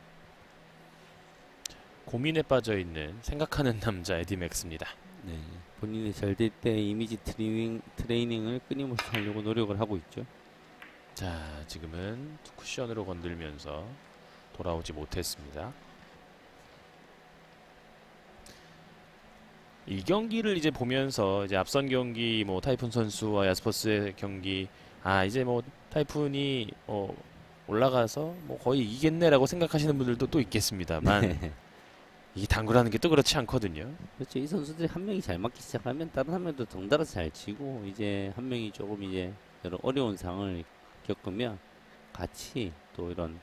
고민에 빠져 있는 생각하는 남자 에디맥스입니다. 네, 본인이 잘 될 때 이미지 트레이닝을 끊임없이 하려고 노력을 하고 있죠. 자, 지금은 투 쿠션으로 건들면서 돌아오지 못했습니다. 이 경기를 이제 보면서 이제 앞선 경기 뭐 타이푼 선수와 야스퍼스의 경기 이제 뭐 타이푼이 올라가서 뭐 거의 이기겠네라고 생각하시는 분들도 또 있겠습니다만 네. 이 당구라는 게 또 그렇지 않거든요. 그렇죠. 이 선수들이 한 명이 잘 맞기 시작하면 다른 한 명도 덩달아서 잘 치고 이제 한 명이 조금 이제 여러 어려운 상황을 겪으면 같이 또 이런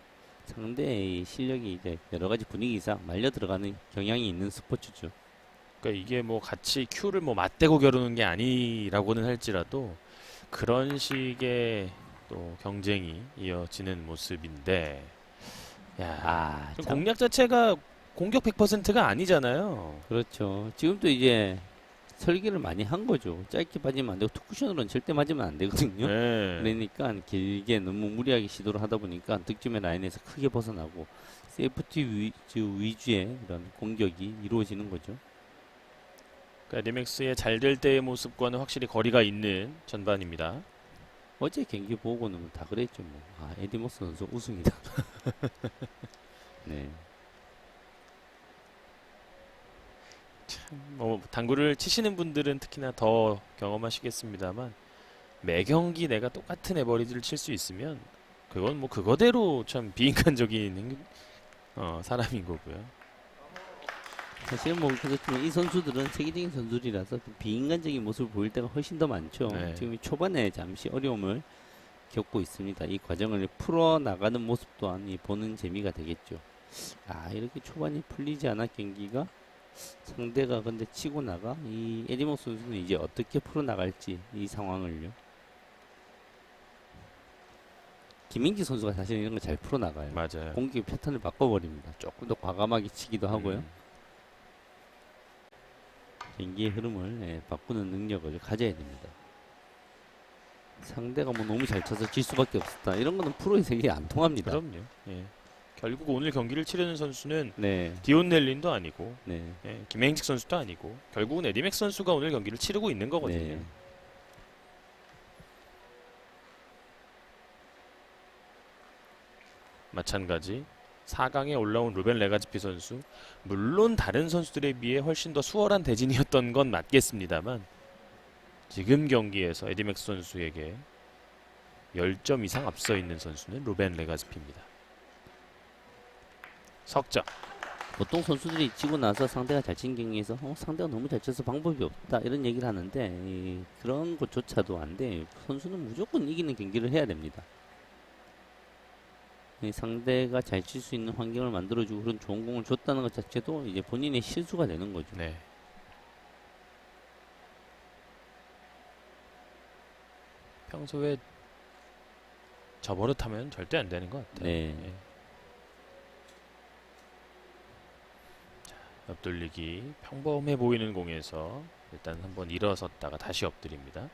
상대의 실력이 이제 여러 가지 분위기 이상 말려 들어가는 경향이 있는 스포츠죠. 그러니까 이게 뭐 같이 큐를 뭐 맞대고 겨루는 게 아니라고는 할지라도 그런 식의 또 경쟁이 이어지는 모습인데, 야, 좀 참. 공략 자체가 공격 100%가 아니잖아요. 그렇죠. 지금도 이제 설계를 많이 한 거죠. 짧게 빠지면 안 되고 투쿠션으로는 절대 맞으면 안 되거든요. 네. 그러니까 길게 너무 무리하게 시도를 하다 보니까 득점의 라인에서 크게 벗어나고 세이프티 위주의 이런 공격이 이루어지는 거죠. 그러니까 리맥스의 잘 될 때의 모습과는 확실히 거리가 있는 전반입니다. 어제 경기 보고는 다 그랬죠. 에디모스 선수 우승이다. 네. 뭐 당구를 치시는 분들은 특히나 더 경험하시겠습니다만 매 경기 내가 똑같은 에버리지를 칠 수 있으면 그건 뭐 그거대로 참 비인간적인 사람인 거고요. 사실은 그렇지만 이 선수들은 세계적인 선수들이라서 좀 비인간적인 모습을 보일 때가 훨씬 더 많죠. 네. 지금 초반에 잠시 어려움을 겪고 있습니다. 이 과정을 풀어 나가는 모습 또한 보는 재미가 되겠죠. 이렇게 초반이 풀리지 않아 경기가 상대가 근데 치고 나가 이 에디모 선수는 이제 어떻게 풀어 나갈지 이 상황을요. 김민기 선수가 사실 이런 거 잘 풀어 나가요. 맞아요. 공격 패턴을 바꿔버립니다. 조금 더 과감하게 치기도 하고요. 경기의 흐름을 바꾸는 능력을 가져야 됩니다. 상대가 뭐 너무 잘 쳐서 질 수밖에 없었다. 이런 거는 프로의 세계에 안 통합니다. 그럼요. 예. 결국 오늘 경기를 치르는 선수는 네, 디온 넬린도 아니고 네, 김행직 선수도 아니고 결국은 에디맥스 선수가 오늘 경기를 치르고 있는 거거든요. 네. 마찬가지 4강에 올라온 루벤 레가즈피 선수, 물론 다른 선수들에 비해 훨씬 더 수월한 대진이었던 건 맞겠습니다만 지금 경기에서 에디맥스 선수에게 10점 이상 앞서 있는 선수는 루벤 레가즈피입니다. 석점. 보통 선수들이 지고 나서 상대가 잘 친 경기에서 상대가 너무 잘 쳐서 방법이 없다 이런 얘기를 하는데 그런 것조차도 안 돼. 선수는 무조건 이기는 경기를 해야 됩니다. 상대가 잘 칠 수 있는 환경을 만들어주고 그런 좋은 공을 줬다는 것 자체도 이제 본인의 실수가 되는 거죠. 네. 평소에 저 버릇하면 절대 안 되는 것 같아요. 네. 예. 옆돌리기 평범해 보이는 공에서 일단 한번 일어섰다가 다시 엎드립니다.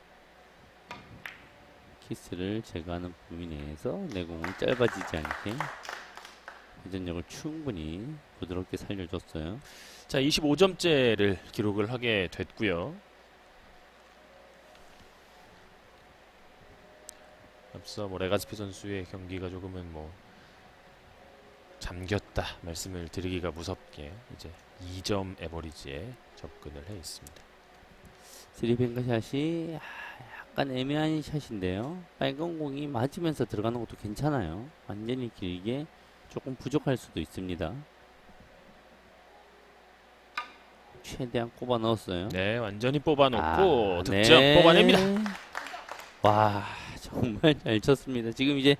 키스를 제거하는 범위 내에서 내공을 짧아지지 않게 회전력을 충분히 부드럽게 살려줬어요. 자, 25점째를 기록을 하게 됐고요. 앞서 뭐 레가스피 선수의 경기가 조금은 뭐 잠겼다 말씀을 드리기가 무섭게 이제 2점 에버리지에 접근을 해 있습니다. 쓰리뱅크 샷이 약간 애매한 샷인데요. 빨간 공이 맞으면서 들어가는 것도 괜찮아요. 완전히 길게 조금 부족할 수도 있습니다. 최대한 꼽아 넣었어요. 네, 완전히 뽑아놓고 득점 네. 뽑아냅니다. 와, 정말 잘 쳤습니다. 지금 이제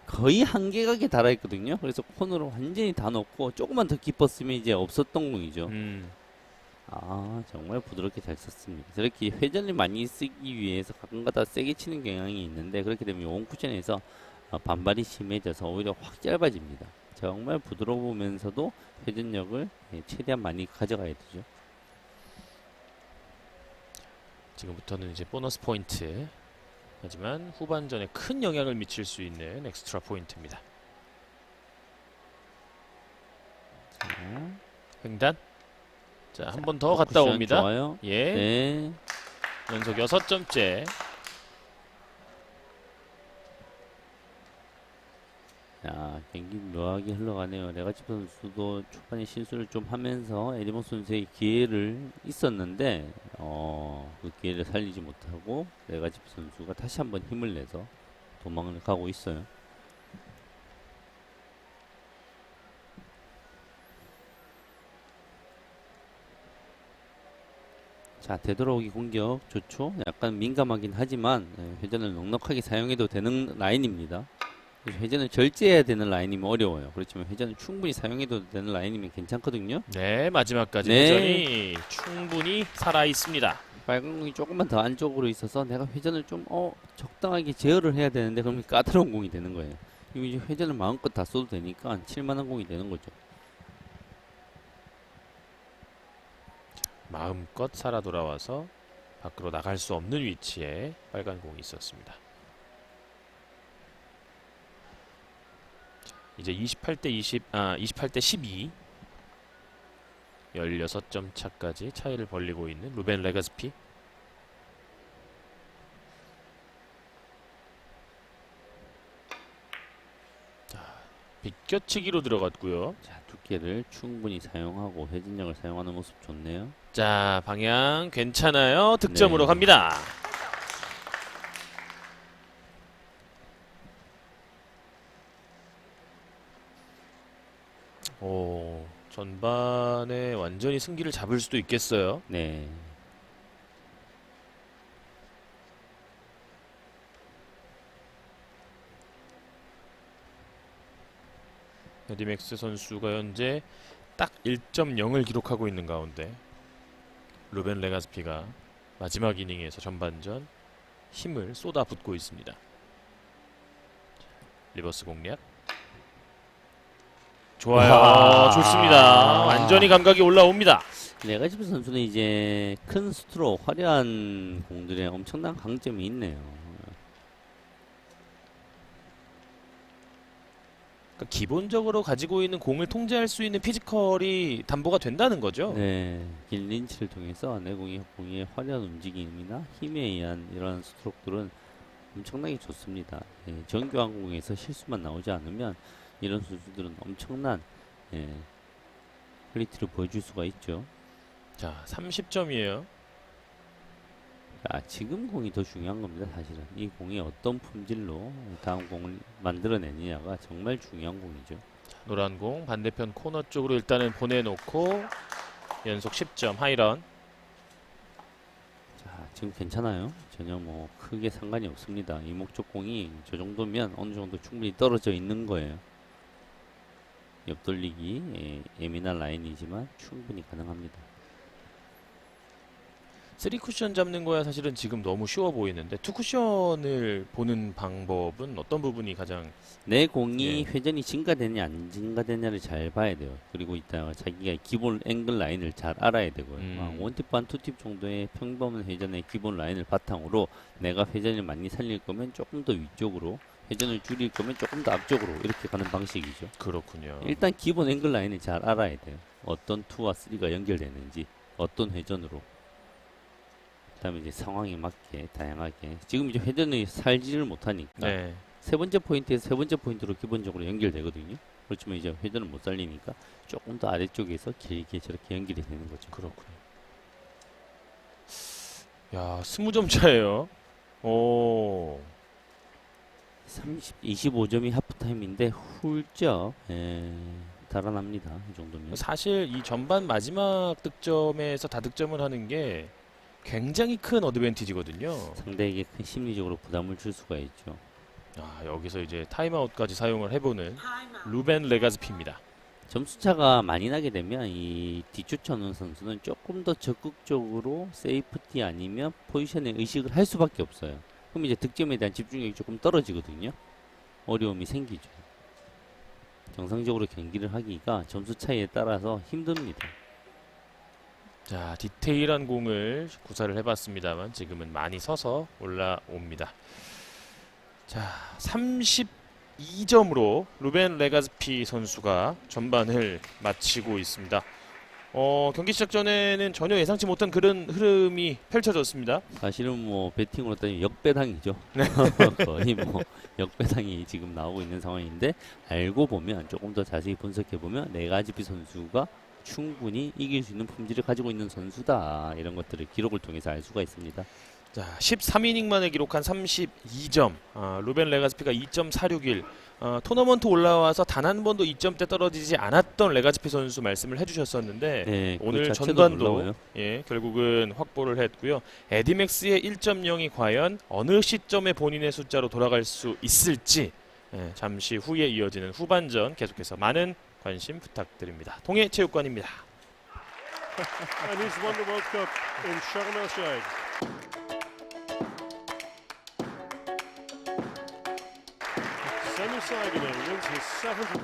거의 한계각에 달아있거든요. 그래서 코너로 완전히 다 넣고 조금만 더 깊었으면 이제 없었던 공이죠. 정말 부드럽게 잘 쳤습니다. 저렇게 회전을 많이 쓰기 위해서 가끔가다 세게 치는 경향이 있는데 그렇게 되면 원쿠션에서 반발이 심해져서 오히려 확 짧아집니다. 정말 부드러우면서도 회전력을 최대한 많이 가져가야 되죠. 지금부터는 이제 보너스 포인트. 하지만 후반전에 큰 영향을 미칠 수 있는 엑스트라 포인트입니다. 자, 횡단. 자, 한 번 더 갔다 쿠션 옵니다. 좋아요. 예. 네. 연속 6점째. 자, 경기 묘하게 흘러가네요. 레가집 선수도 초반에 실수를 좀 하면서 에디먼 선수의 기회를 있었는데 그 기회를 살리지 못하고 레가집 선수가 다시 한번 힘을 내서 도망을 가고 있어요. 자, 되돌아오기 공격 좋죠. 약간 민감하긴 하지만 회전을 넉넉하게 사용해도 되는 라인입니다. 회전을 절제해야 되는 라인이면 어려워요. 그렇지만 회전을 충분히 사용해도 되는 라인이면 괜찮거든요. 네, 마지막까지 네. 회전이 충분히 살아 있습니다. 빨간 공이 조금만 더 안쪽으로 있어서 내가 회전을 좀 적당하게 제어를 해야 되는데 그러면 까다로운 공이 되는 거예요. 이거 이제 회전을 마음껏 다 써도 되니까 칠만한 공이 되는 거죠. 마음껏 살아 돌아와서 밖으로 나갈 수 없는 위치에 빨간 공이 있었습니다. 이제 28대 12. 16점 차까지 차이를 벌리고 있는 루벤 레가스피. 비껴치기로 들어갔고요. 자, 두께를 충분히 사용하고 회전력을 사용하는 모습 좋네요. 자, 방향 괜찮아요. 득점으로 네. 갑니다. 오, 전반에 완전히 승기를 잡을 수도 있겠어요. 네. 에디맥스 선수가 현재 딱 1.0을 기록하고 있는 가운데 루벤 레가스피가 마지막 이닝에서 전반전 힘을 쏟아붓고 있습니다. 리버스 공략. 좋아요. 와. 좋습니다. 완전히 감각이 올라옵니다. 레가지프 선수는 이제 큰 스트로크, 화려한 공들에 엄청난 강점이 있네요. 그러니까 기본적으로 가지고 있는 공을 통제할 수 있는 피지컬이 담보가 된다는 거죠. 네, 긴 린치를 통해서 공의 화려한 움직임이나 힘에 의한 이러한 스트로크들은 엄청나게 좋습니다. 정규 항공에서 실수만 나오지 않으면 이런 선수들은 엄청난 퀄리티를 보여줄 수가 있죠. 자, 30점이에요. 자, 지금 공이 더 중요한 겁니다. 사실은 이 공이 어떤 품질로 다음 공을 만들어내느냐가 정말 중요한 공이죠. 노란 공 반대편 코너 쪽으로 일단은 보내놓고 연속 10점 하이런. 자, 지금 괜찮아요. 전혀 뭐 크게 상관이 없습니다. 이 목적 공이 저 정도면 어느 정도 충분히 떨어져 있는 거예요. 옆돌리기 예민한 라인이지만 충분히 가능합니다. 3쿠션 잡는 거야 사실은 지금 너무 쉬워 보이는데 2쿠션을 보는 방법은 어떤 부분이 가장 내 공이 예. 회전이 증가되냐 안 증가되냐를 잘 봐야 돼요. 그리고 이따 자기가 기본 앵글 라인을 잘 알아야 되고요. 원팁 반 투팁 정도의 평범한 회전의 기본 라인을 바탕으로 내가 회전을 많이 살릴 거면 조금 더 위쪽으로, 회전을 줄일 거면 조금 더 앞쪽으로 이렇게 가는 방식이죠. 그렇군요. 일단 기본 앵글 라인을 잘 알아야 돼요. 어떤 2와 3가 연결되는지, 어떤 회전으로. 그다음에 이제 상황에 맞게 다양하게. 지금 이제 회전을 살지를 못하니까 네. 세 번째 포인트에서 세 번째 포인트로 기본적으로 연결되거든요. 그렇지만 이제 회전을 못 살리니까 조금 더 아래쪽에서 길게 저렇게 연결이 되는 거죠. 그렇군요. 야, 20점 차예요. 오. 25점이 하프타임인데 훌쩍 달아납니다. 이 정도면. 사실 이 전반 마지막 득점에서 다득점을 하는 게 굉장히 큰 어드밴티지거든요. 상대에게 큰 심리적으로 부담을 줄 수가 있죠. 아, 여기서 이제 타임아웃까지 사용을 해보는 루벤 레가즈피입니다. 점수차가 많이 나게 되면 이 뒤쫓아오는 선수는 조금 더 적극적으로 세이프티 아니면 포지션의 의식을 할 수밖에 없어요. 그럼 이제 득점에 대한 집중력이 조금 떨어지거든요. 어려움이 생기죠. 정상적으로 경기를 하기가 점수 차이에 따라서 힘듭니다. 자, 디테일한 공을 구사를 해봤습니다만 지금은 많이 서서 올라옵니다. 자, 32점으로 루벤 레가즈피 선수가 전반을 마치고 있습니다. 경기 시작 전에는 전혀 예상치 못한 그런 흐름이 펼쳐졌습니다. 사실은 뭐 배팅으로 따지면 역배당이죠. 거의 뭐 역배당이 지금 나오고 있는 상황인데, 알고 보면 조금 더 자세히 분석해 보면 레가즈피 선수가 충분히 이길 수 있는 품질을 가지고 있는 선수다, 이런 것들을 기록을 통해서 알 수가 있습니다. 자, 13이닝 만에 기록한 32점. 루벤 레가즈피가 2.461. 토너먼트 올라와서 단 한 번도 2점대 떨어지지 않았던 레가즈피 선수 말씀을 해주셨었는데 네, 오늘 그 자체도 전반도 놀라워요. 결국은 확보를 했고요. 에디맥스의 1.0이 과연 어느 시점에 본인의 숫자로 돌아갈 수 있을지 잠시 후에 이어지는 후반전 계속해서 많은 관심 부탁드립니다. 동해체육관입니다. And he's won the World Cup in Sharm el-Sheikh. Semi Saiginen wins his seventh.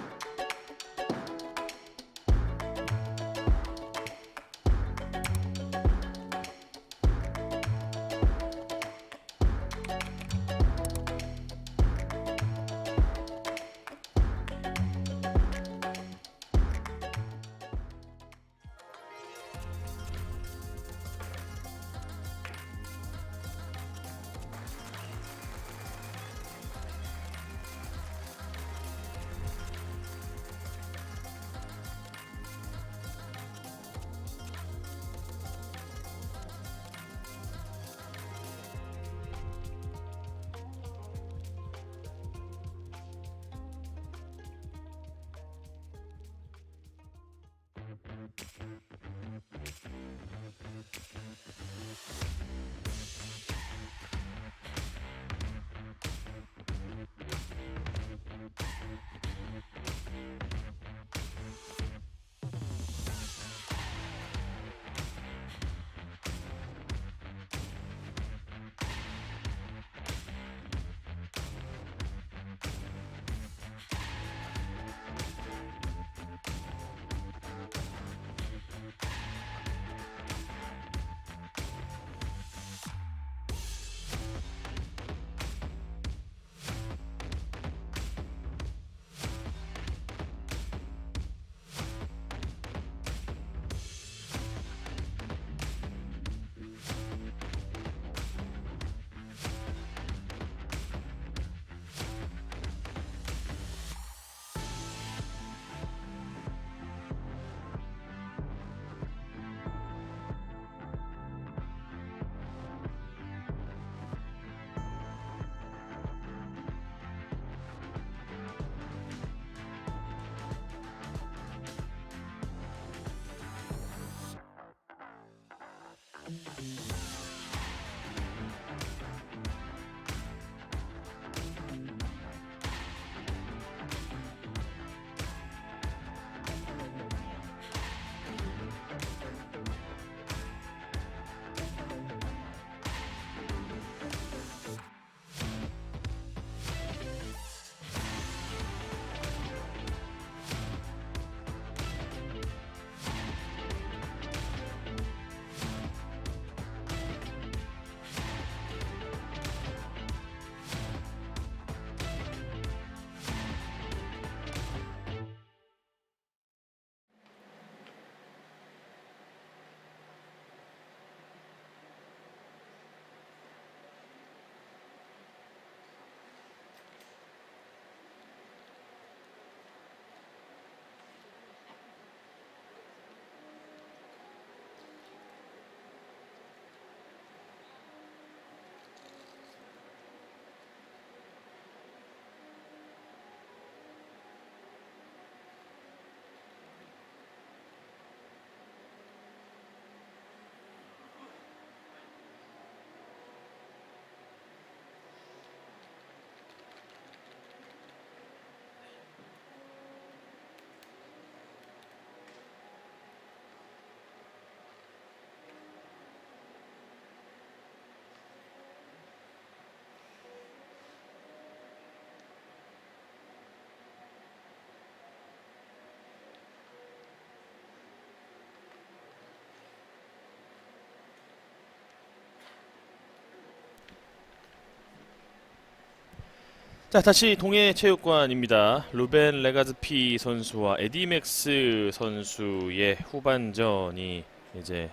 자, 다시 동해체육관입니다. 루벤 레가즈피 선수와 에디맥스 선수의 후반전이 이제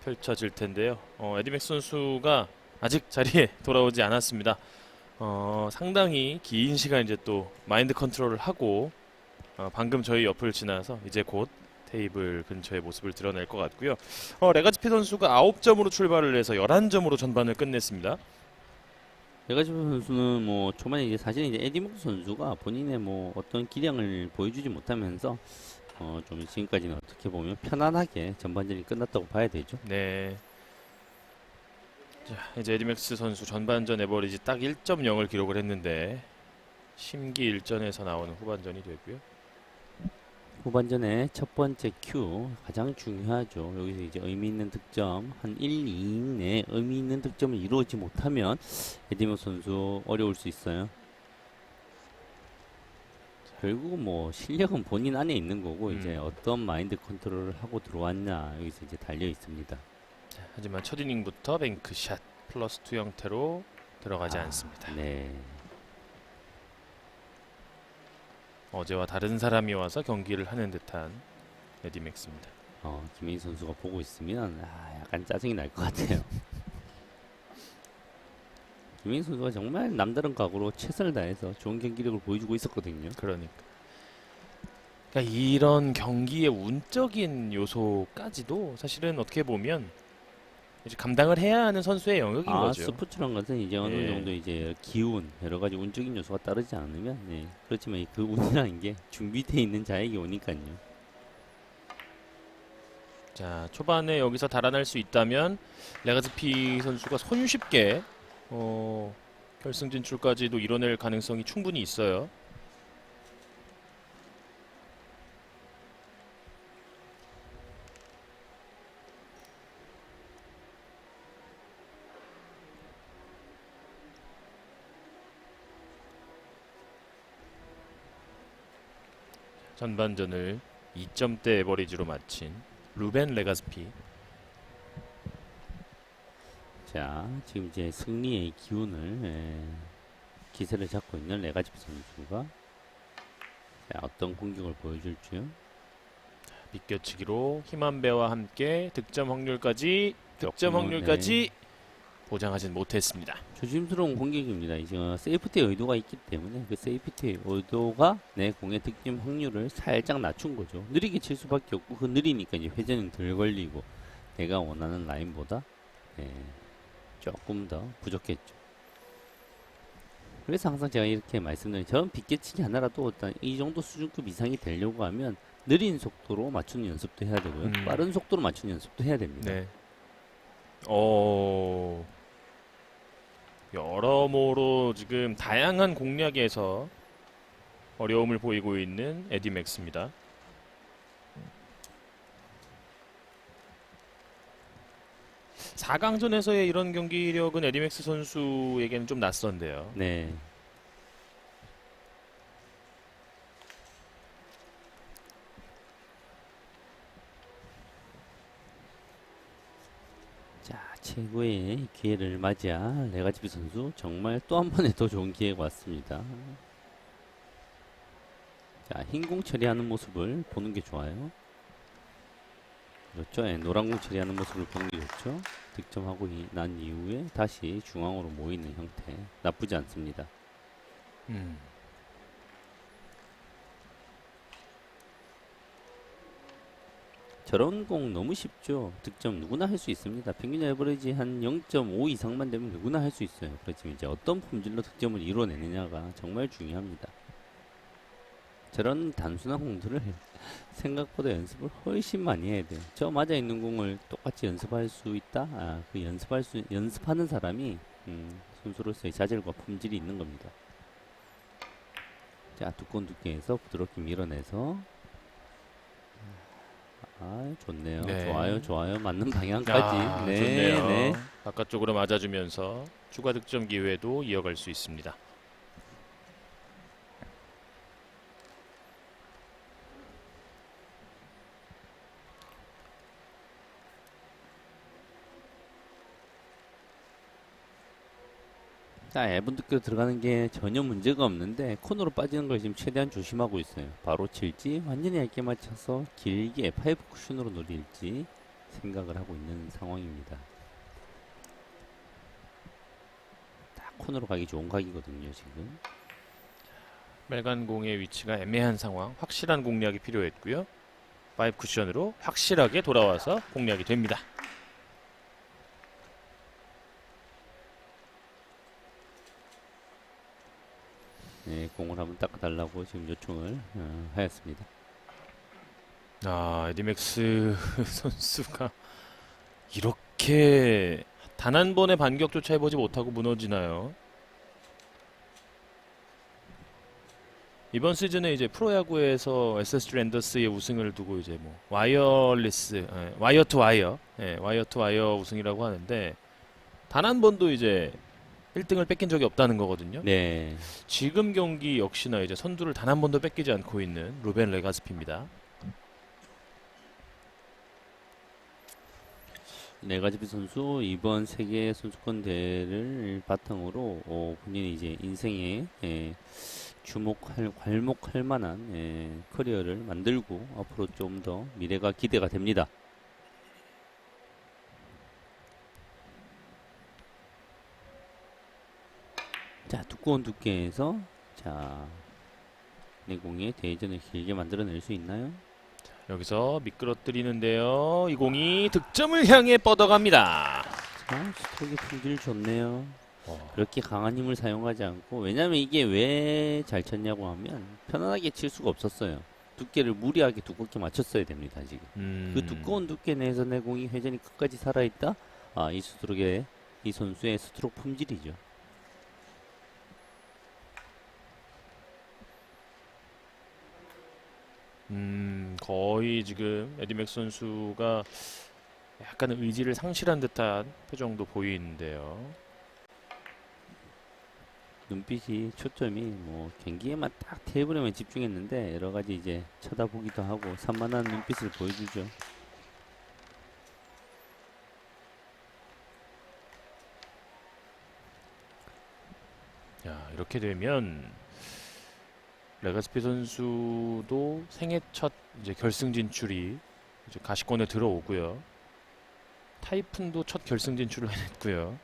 펼쳐질 텐데요. 에디맥스 선수가 아직 자리에 돌아오지 않았습니다. 상당히 긴 시간 이제 또 마인드 컨트롤을 하고 방금 저희 옆을 지나서 이제 곧 테이블 근처의 모습을 드러낼 것 같고요. 레가즈피 선수가 9점으로 출발을 해서 11점으로 전반을 끝냈습니다. 레가시피 선수는 뭐 초반에 이제 사실 이제 에디목스 선수가 본인의 뭐 어떤 기량을 보여주지 못하면서 좀 지금까지는 어떻게 보면 편안하게 전반전이 끝났다고 봐야 되죠. 네. 자, 이제 에디맥스 선수 전반전 에버리지 딱 1.0을 기록을 했는데 심기일전에서 나오는 후반전이 되고요. 후반전에 첫 번째 큐 가장 중요하죠. 여기서 이제 의미 있는 득점 한 1, 2이닝 내에 의미 있는 득점을 이루지 못하면 에디목스 선수 어려울 수 있어요. 결국은 뭐 실력은 본인 안에 있는 거고 이제 어떤 마인드 컨트롤을 하고 들어왔냐 여기서 이제 달려 있습니다. 하지만 첫 이닝부터 뱅크샷 플러스 2 형태로 들어가지 않습니다. 네. 어제와 다른 사람이 와서 경기를 하는 듯한 에디맥스입니다. 김혜인 선수가 보고 있으면 약간 짜증이 날 것 같아요. 김혜인 선수가 정말 남다른 각오로 최선을 다해서 좋은 경기력을 보여주고 있었거든요. 그러니까 이런 경기의 운적인 요소까지도 사실은 어떻게 보면 이제 감당을 해야 하는 선수의 영역인 거죠. 스포츠란 것은 이제 어느 예. 정도 이제 기운 여러 가지 운적인 요소가 따르지 않으면 그렇지만 그 운이라는 게 준비되어 있는 자에게 오니까요. 자, 초반에 여기서 달아날 수 있다면 레가즈피 선수가 손쉽게 결승 진출까지도 이뤄낼 가능성이 충분히 있어요. 전반전을 2점대 에버리지로 마친 루벤 레가즈피. 자, 지금 이제 승리의 기운을 기세를 잡고 있는 레가지피 선수가 어떤 공격을 보여줄지요? 비껴치기로 힘한배와 함께 득점 확률까지 보장하진 못했습니다. 조심스러운 공격입니다. 이제 세이프티 의도가 있기 때문에 그 세이프티 의도가 내 공의 득점 확률을 살짝 낮춘 거죠. 느리게 칠 수밖에 없고 그 느리니까 이제 회전이 덜 걸리고 내가 원하는 라인보다 조금 더 부족했죠. 그래서 항상 제가 이렇게 말씀드린 저런 빗개치기 하나라도 일단 이 정도 수준급 이상이 되려고 하면 느린 속도로 맞추는 연습도 해야 되고요. 빠른 속도로 맞추는 연습도 해야 됩니다. 네. 여러모로 지금 다양한 공략에서 어려움을 보이고 있는 에디맥스입니다. 사강전에서의 이런 경기력은 에디맥스 선수에게는 좀 낯선데요. 네. 자, 최고의 기회를 맞이한 레가지피 선수 정말 또 한 번에 더 좋은 기회가 왔습니다. 자, 흰 공 처리하는 모습을 보는 게 좋아요. 그렇죠. 노란 공 처리하는 모습을 보는 게 좋죠. 득점하고 난 이후에 다시 중앙으로 모이는 형태 나쁘지 않습니다. 저런 공 너무 쉽죠. 득점 누구나 할 수 있습니다. 평균 에버리지 한 0.5 이상만 되면 누구나 할 수 있어요. 그렇지만 이제 어떤 품질로 득점을 이뤄내느냐가 정말 중요합니다. 저런 단순한 공들을 생각보다 연습을 훨씬 많이 해야 돼요. 저 맞아 있는 공을 똑같이 연습할 수 있다. 그 연습하는 사람이 선수로서의 자질과 품질이 있는 겁니다. 자, 두꺼운 두께에서 부드럽게 밀어내서 좋네요. 네. 좋아요. 맞는 방향까지. 네, 좋네요. 네. 바깥쪽으로 맞아주면서 추가 득점 기회도 이어갈 수 있습니다. 자, 얇은 두께로 들어가는 게 전혀 문제가 없는데 코너로 빠지는 걸 지금 최대한 조심하고 있어요. 바로 칠지 완전히 얇게 맞춰서 길게 파이브 쿠션으로 노릴지 생각을 하고 있는 상황입니다. 딱 코너로 가기 좋은 각이거든요, 지금. 빨간 공의 위치가 애매한 상황, 확실한 공략이 필요했고요. 5 쿠션으로 확실하게 돌아와서 공략이 됩니다. 네, 공을 한번 닦아달라고 지금 요청을 하였습니다. 에디맥스 선수가 이렇게 단 한 번의 반격조차 해보지 못하고 무너지나요? 이번 시즌에 이제 프로야구에서 SSG 랜더스의 우승을 두고 이제 뭐 와이어리스, 와이어 투 와이어, 와이어 투 와이어 우승이라고 하는데 단 한 번도 이제 1등을 뺏긴 적이 없다는 거거든요. 네, 지금 경기 역시나 이제 선두를 단 한 번도 뺏기지 않고 있는 루벤 레가스피입니다. 레가지피 선수 이번 세계 선수권 대회를 바탕으로 본인이 이제 인생에 괄목할 만한 커리어를 만들고 앞으로 좀 더 미래가 기대가 됩니다. 자, 두꺼운 두께에서 자, 내공의 대회전을 길게 만들어낼 수 있나요? 여기서 미끄러뜨리는데요. 이 공이 득점을 향해 뻗어갑니다. 자, 스트로크 품질 좋네요. 어, 그렇게 강한 힘을 사용하지 않고, 왜냐면 이게 왜 잘 쳤냐고 하면 편안하게 칠 수가 없었어요. 두께를 무리하게 두껍게 맞췄어야 됩니다, 지금. 그 두꺼운 두께 내에서 내 공이 회전이 끝까지 살아있다? 이 스트로크의 이 선수의 스트로크 품질이죠. 거의 지금 에디맥 선수가 약간 의지를 상실한 듯한 표정도 보이는데요. 눈빛이 초점이 뭐 경기에만 딱 테이블에만 집중했는데 여러 가지 이제 쳐다보기도 하고 산만한 눈빛을 보여주죠. 야, 이렇게 되면 레가스피 선수도 생애 첫 이제 결승 진출이 이제 가시권에 들어오고요. 타이푼도 첫 결승 진출을 해냈고요.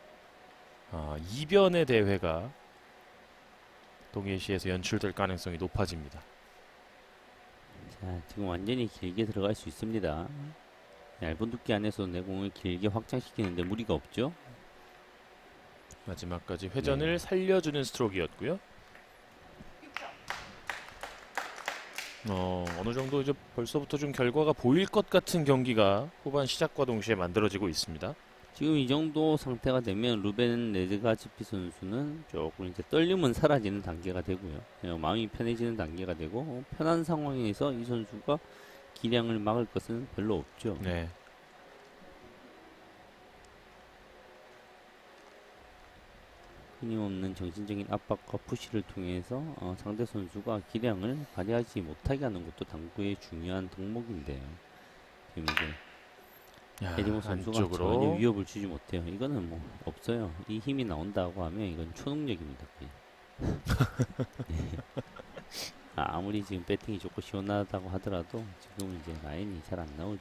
이변의 대회가 동해시에서 연출될 가능성이 높아집니다. 자, 지금 완전히 길게 들어갈 수 있습니다. 얇은 두께 안에서 내공을 길게 확장시키는데 무리가 없죠. 마지막까지 회전을 네. 살려주는 스트로크였고요. 어느 정도 이제 벌써부터 좀 결과가 보일 것 같은 경기가 후반 시작과 동시에 만들어지고 있습니다. 지금 이 정도 상태가 되면 루벤 레드가츠피 선수는 조금 이제 떨림은 사라지는 단계가 되고요. 마음이 편해지는 단계가 되고 편한 상황에서 이 선수가 기량을 막을 것은 별로 없죠. 네. 끊임없는 정신적인 압박과 푸시를 통해서 상대 선수가 기량을 발휘하지 못하게 하는 것도 당구의 중요한 덕목인데요. 지금 이제 야, 에디모 선수가 안쪽으로. 전혀 위협을 주지 못해요. 이거는 뭐 없어요. 이 힘이 나온다고 하면 이건 초능력입니다. 거의. 네. 아무리 지금 배팅이 좋고 시원하다고 하더라도 지금 이제 라인이 잘 안 나오죠.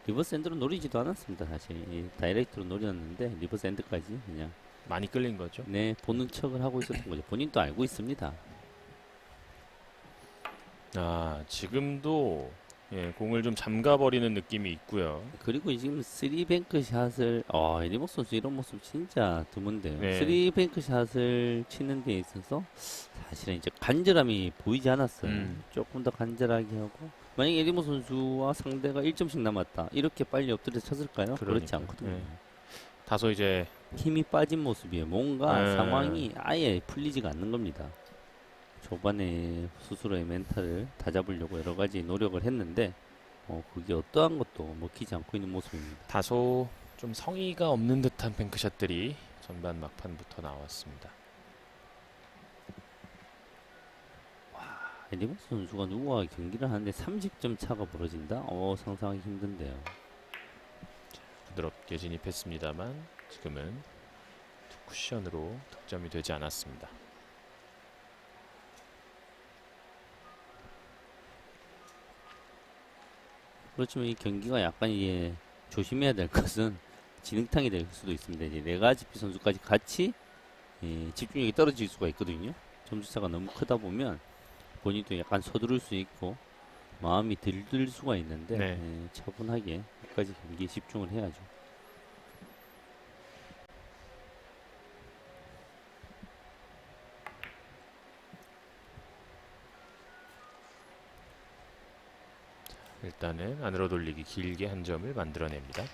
리버스 엔드로 노리지도 않았습니다. 사실 다이렉트로 노렸는데 리버스 엔드까지 그냥 많이 끌린 거죠. 보는 척을 하고 있었던 거죠. 본인도 알고 있습니다. 지금도 공을 좀 잠가버리는 느낌이 있고요. 그리고 지금 3뱅크 샷을 에디모 선수 이런 모습 진짜 드문데요. 네. 3뱅크 샷을 치는 데 있어서 사실은 이제 간절함이 보이지 않았어요. 조금 더 간절하게 하고 만약에 에디모 선수와 상대가 1점씩 남았다. 이렇게 빨리 엎드려 쳤을까요? 그렇지 그러니까요. 않거든요. 네. 다소 이제 힘이 빠진 모습이에요. 뭔가 네. 상황이 아예 풀리지가 않는 겁니다. 초반에 스스로의 멘탈을 다잡으려고 여러 가지 노력을 했는데 그게 어떠한 것도 먹히지 않고 있는 모습입니다. 다소 좀 성의가 없는 듯한 뱅크샷들이 전반 막판부터 나왔습니다. 에디모스 선수가 누구와 경기를 하는데 30점 차가 벌어진다? 상상하기 힘든데요. 부드럽게 진입했습니다만 지금은 쿠션으로 득점이 되지 않았습니다. 그렇지만 이 경기가 약간 이제 조심해야 될 것은 진흙탕이 될 수도 있습니다. 이제 레가지피 선수까지 같이 집중력이 떨어질 수가 있거든요. 점수차가 너무 크다 보면 본인도 약간 서두를 수 있고 마음이 들들 수가 있는데 네. 차분하게 끝까지 경기에 집중을 해야죠. 일단은 안으로 돌리기 길게 한 점을 만들어냅니다.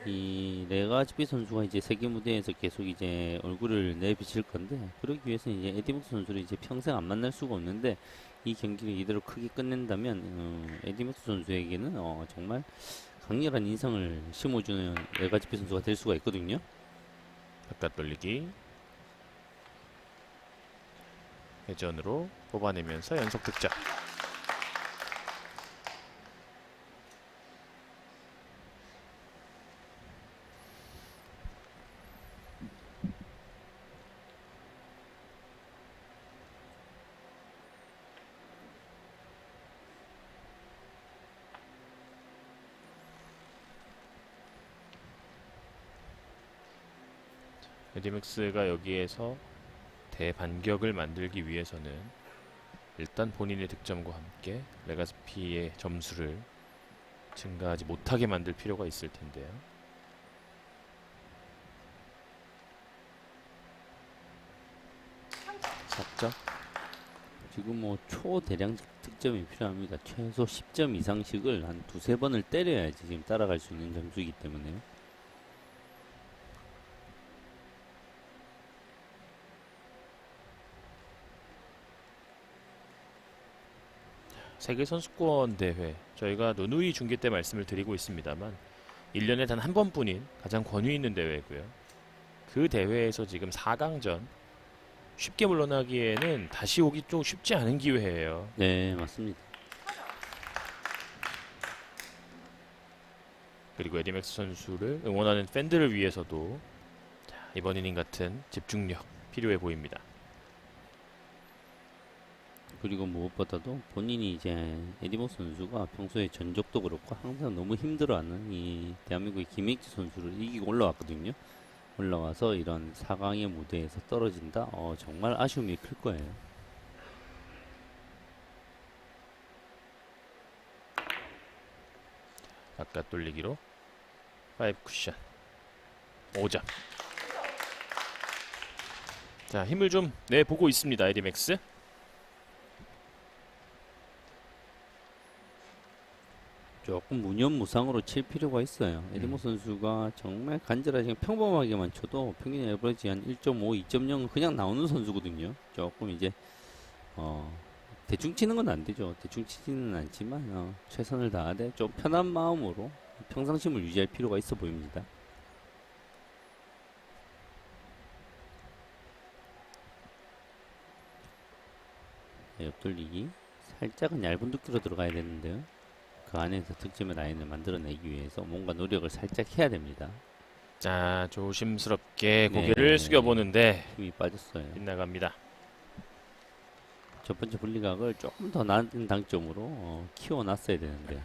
이 레가지피 선수가 이제 세계 무대에서 계속 이제 얼굴을 내비칠 건데 그러기 위해서는 이제 에디목스 선수를 이제 평생 안 만날 수가 없는데 이 경기를 이대로 크게 끝낸다면 에디목스 선수에게는 정말 강렬한 인상을 심어주는 레가지피 선수가 될 수가 있거든요. 바깥 돌리기 회전으로 뽑아내면서 연속 득점. 에디맥스가 여기에서 대반격을 만들기 위해서는 일단 본인의 득점과 함께 레가스피의 점수를 증가하지 못하게 만들 필요가 있을 텐데요. 점 지금 뭐 초대량적 득점이 필요합니다. 최소 10점 이상씩을 한 두세 번을 때려야지 지금 따라갈 수 있는 점수이기 때문에요. 세계선수권 대회 저희가 누누이 중계 때 말씀을 드리고 있습니다만 1년에 단 한 번뿐인 가장 권위 있는 대회고요. 그 대회에서 지금 4강전 쉽게 물러나기에는 다시 오기 좀 쉽지 않은 기회예요. 네, 맞습니다. 그리고 에디맥스 선수를 응원하는 팬들을 위해서도 이번 이닝 같은 집중력 필요해 보입니다. 그리고 무엇보다도 본인이 이제 에디모 선수가 평소에 전적도 그렇고 항상 너무 힘들어하는 이 대한민국의 김익지 선수를 이기고 올라왔거든요. 올라와서 이런 4강의 무대에서 떨어진다? 정말 아쉬움이 클 거예요. 바깥 돌리기로 5 쿠션 5점. 자, 힘을 좀 내보고 있습니다. 에디맥스. 조금 무념무상으로 칠 필요가 있어요. 에디모 선수가 정말 간절하게 평범하게만 쳐도 평균 에버리지 한 1.5, 2.0은 그냥 나오는 선수거든요. 조금 이제 대충 치는 건 안 되죠. 대충 치지는 않지만 최선을 다하되 좀 편한 마음으로 평상심을 유지할 필요가 있어 보입니다. 옆돌리기 살짝은 얇은 두께로 들어가야 되는데요. 그 안에서 득점의 라인을 만들어내기 위해서 뭔가 노력을 살짝 해야 됩니다. 자, 조심스럽게 네. 고개를 숙여보는데 힘이 빠졌어요. 빗나갑니다. 첫 번째 분리각을 조금 더 낮은 당점으로 키워놨어야 되는데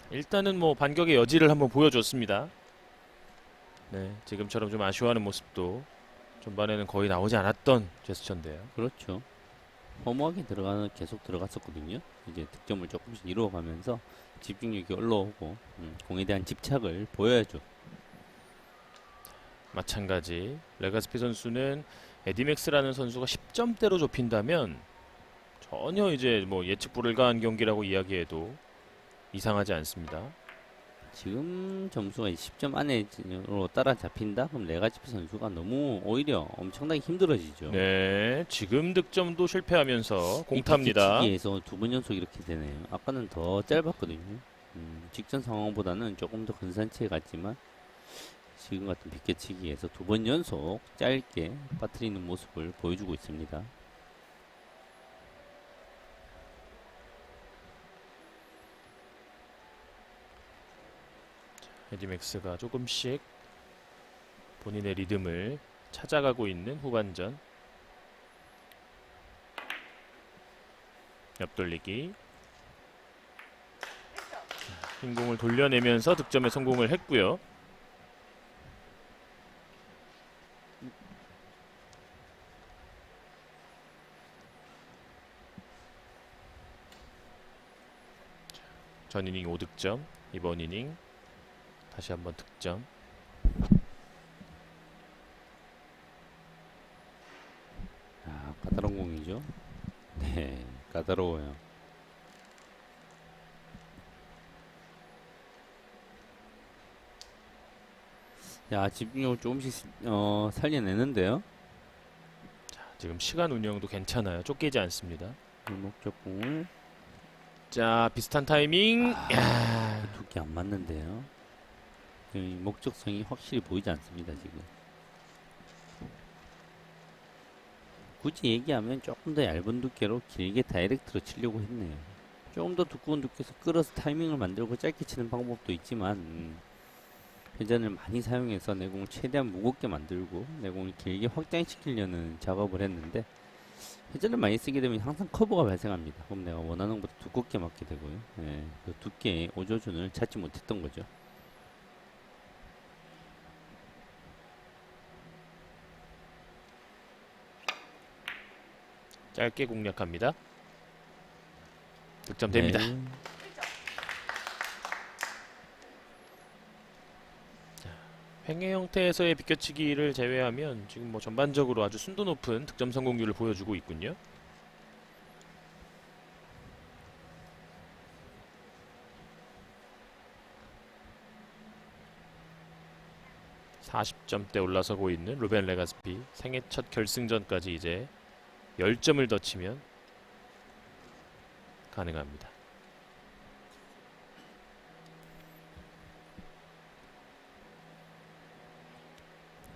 일단은 뭐 반격의 여지를 한번 보여줬습니다. 네, 지금처럼 좀 아쉬워하는 모습도 전반에는 거의 나오지 않았던 제스처인데요. 그렇죠. 허무하게 계속 들어갔었거든요. 이제 득점을 조금씩 이루어가면서 집중력이 올라오고 공에 대한 집착을 보여야죠. 마찬가지 레가스피 선수는 에디맥스라는 선수가 10점대로 좁힌다면 전혀 이제 뭐 예측 불가한 경기라고 이야기해도 이상하지 않습니다. 지금 점수가 10점 안으로 따라잡힌다? 그럼 레가지피 선수가 너무 오히려 엄청나게 힘들어지죠. 네, 지금 득점도 실패하면서 공탑니다. 비키치기에서 두 번 연속 이렇게 되네요. 아까는 더 짧았거든요. 직전 상황보다는 조금 더 근산치에 갔지만 지금 같은 비켜치기에서 두 번 연속 짧게 빠뜨리는 모습을 보여주고 있습니다. 에디맥스가 조금씩 본인의 리듬을 찾아가고 있는 후반전. 옆돌리기. 흰 공을 돌려내면서 득점에 성공을 했고요. 전 이닝 5득점, 이번 이닝 다시 한번 득점. 아, 까다로운 공이죠. 네, 까다로워요. 야, 집중력을 조금씩 살려내는데요. 지금 시간 운영도 괜찮아요. 쫓기지 않습니다. 목적공을 자, 비슷한 타이밍. 야, 두께 안 맞는데요. 이 목적성이 확실히 보이지 않습니다, 지금. 굳이 얘기하면 조금 더 얇은 두께로 길게 다이렉트로 치려고 했네요. 조금 더 두꺼운 두께에서 끌어서 타이밍을 만들고 짧게 치는 방법도 있지만 회전을 많이 사용해서 내공을 최대한 무겁게 만들고 내공을 길게 확장시키려는 작업을 했는데 회전을 많이 쓰게 되면 항상 커브가 발생합니다. 그럼 내가 원하는 것보다 두껍게 맞게 되고요. 예, 그 두께의 오조준을 찾지 못했던 거죠. 짧게 공략합니다. 득점됩니다. 네. 횡의 형태에서의 비껴치기를 제외하면 지금 뭐 전반적으로 아주 순도 높은 득점 성공률을 보여주고 있군요. (40점대) 올라서고 있는 루벤 레가스피. 생애 첫 결승전까지 이제 10점을 더 치면 가능합니다.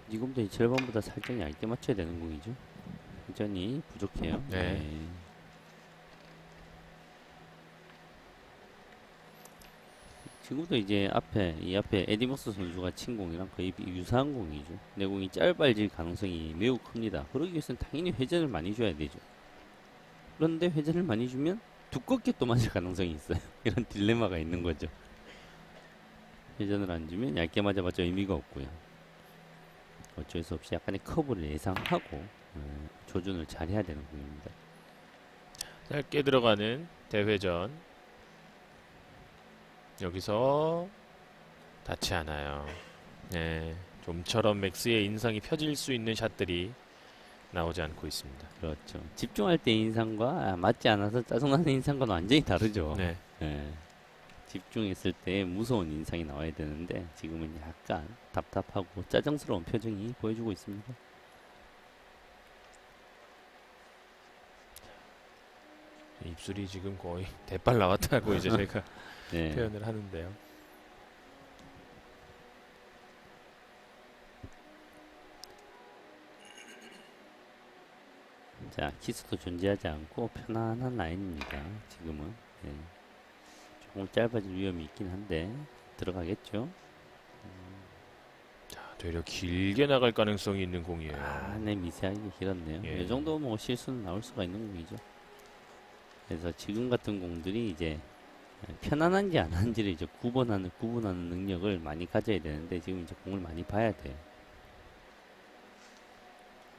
지금도 이 절반보다 살짝 얇게 맞춰야 되는 공이죠. 회전이 부족해요. 네. 지금도 이제 이 앞에 에디머스 선수가 친 공이랑 거의 유사한 공이죠. 내 공이 짧아질 가능성이 매우 큽니다. 그러기 위해서는 당연히 회전을 많이 줘야 되죠. 그런데 회전을 많이 주면 두껍게 또 맞을 가능성이 있어요. 이런 딜레마가 있는 거죠. 회전을 안 주면 얇게 맞아봤자 의미가 없고요. 어쩔 수 없이 약간의 커브를 예상하고 조준을 잘 해야 되는 공입니다. 짧게 들어가는 대회전. 여기서 닿지 않아요. 네, 좀처럼 맥스의 인상이 펴질 수 있는 샷들이 나오지 않고 있습니다. 그렇죠. 집중할 때 인상과 맞지 않아서 짜증나는 인상과는 완전히 다르죠. 네, 예. 집중했을 때 무서운 인상이 나와야 되는데 지금은 약간 답답하고 짜증스러운 표정이 보여주고 있습니다. 입술이 지금 거의 대빨 나왔다고 이제 제가 네. 표현을 하는데요. 자, 키스도 존재하지 않고 편안한 라인입니다. 지금은 조금 짧아질 위험이 있긴 한데 들어가겠죠. 자, 되려 길게 나갈 가능성이 있는 공이에요. 아, 네, 미세하게 길었네요. 예. 이 정도 뭐 실수는 나올 수가 있는 공이죠. 그래서 지금 같은 공들이 이제 편안한지 안 한지를 이제 구분하는 능력을 많이 가져야 되는데 지금 이제 공을 많이 봐야 돼요.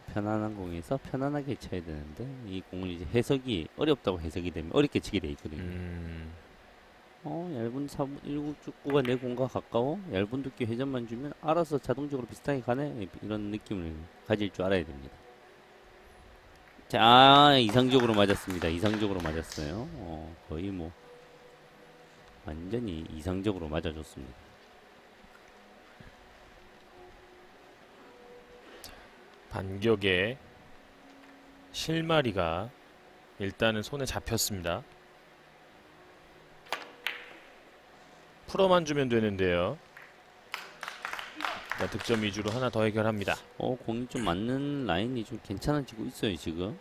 편안한 공에서 편안하게 쳐야 되는데 이 공을 이제 해석이 어렵다고 해석이 되면 어렵게 치게 돼 있거든요. 얇은 1구가 내 공과 가까워 얇은 두께 회전만 주면 알아서 자동적으로 비슷하게 가네 이런 느낌을 가질 줄 알아야 됩니다. 자, 이상적으로 맞았습니다. 이상적으로 맞았어요. 거의 뭐 완전히 이상적으로 맞아줬습니다. 반격의 실마리가 일단은 손에 잡혔습니다. 풀어만 주면 되는데요. 자, 득점 위주로 하나 더 해결합니다. 공이 좀 맞는 라인이 좀 괜찮아지고 있어요, 지금.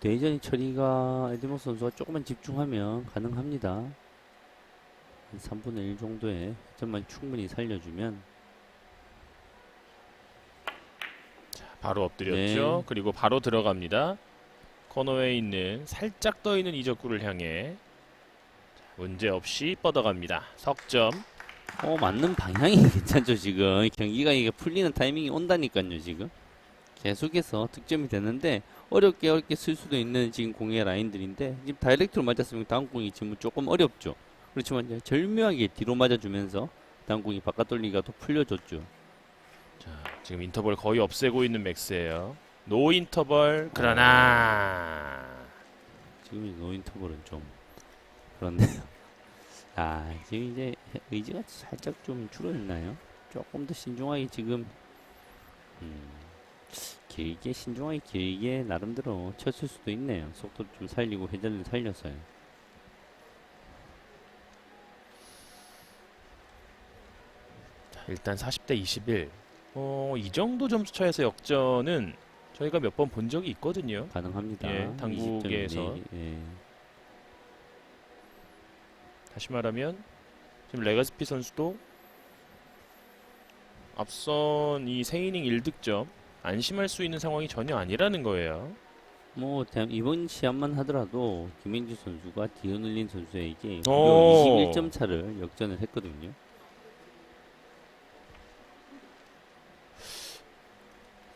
대전 처리가 에디머스 선수가 조금만 집중하면 가능합니다. 한 3분의 1 정도의 점만 충분히 살려주면 바로 엎드렸죠. 네. 그리고 바로 들어갑니다. 코너에 있는 살짝 떠 있는 이적구를 향해 문제 없이 뻗어갑니다. 석점. 맞는 방향이 괜찮죠. 지금 경기가 이게 풀리는 타이밍이 온다니까요. 지금 계속해서 득점이 되는데 어렵게 쓸 수도 있는 지금 공의 라인들인데 지금 다이렉트로 맞았으면 다음 공이 지금 조금 어렵죠. 그렇지만 이제 절묘하게 뒤로 맞아주면서 다음 공이 바깥 돌리기가 더 풀려줬죠. 자, 지금 인터벌 거의 없애고 있는 맥스예요. 노 인터벌 그러나 지금 이 노인터볼은 좀 그렇네요. 지금 이제 의지가 살짝 좀 줄어있나요? 조금 더 신중하게 지금 신중하게 길게 나름대로 쳤을 수도 있네요. 속도를 좀 살리고 회전을 살렸어요. 자, 일단 40대 21. 이 정도 점수 차에서 역전은 저희가 몇 번 본 적이 있거든요. 가능합니다. 예, 당국에서. 20점 이내, 다시 말하면 지금 레가스피 선수도 앞선 이 세 이닝 1득점 안심할 수 있는 상황이 전혀 아니라는 거예요. 이번 시합만 하더라도 김민주 선수가 디오늘린 선수에게 오. 21점 차를 역전을 했거든요.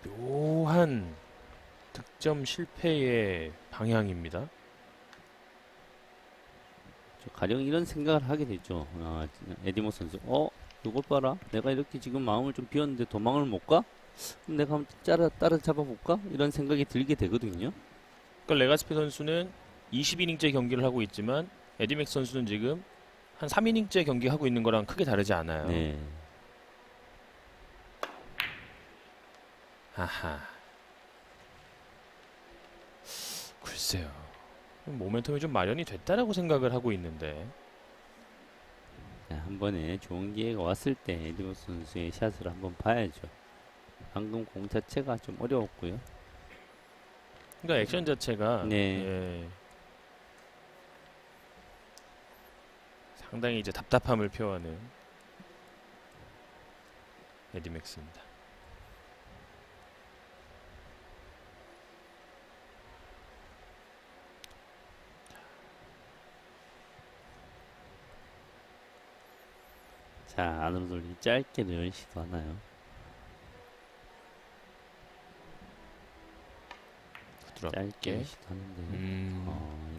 묘한 득점 실패의 방향입니다. 가령 이런 생각을 하게 되죠. 에디모 선수, 이것 봐라. 내가 이렇게 지금 마음을 좀 비웠는데 도망을 못 가? 그럼 내가 한번 따라잡아 볼까? 이런 생각이 들게 되거든요. 그러니까 레가스피 선수는 20이닝째 경기를 하고 있지만 에디맥 선수는 지금 한 3이닝째 경기하고 있는 거랑 크게 다르지 않아요. 네. 아하. 글쎄요. 모멘텀이 좀 마련이 됐다라고 생각을 하고 있는데. 한 번에 좋은 기회가 왔을 때 에디모 선수의 샷을 한번 봐야죠. 방금 공 자체가 좀 어려웠고요. 그러니까 액션 자체가 네. 예, 상당히 이제 답답함을 표하는 에디맥스입니다. 자, 안으로 돌리기 짧게를 시도하나요? 짧게 부드럽게. 시도하는데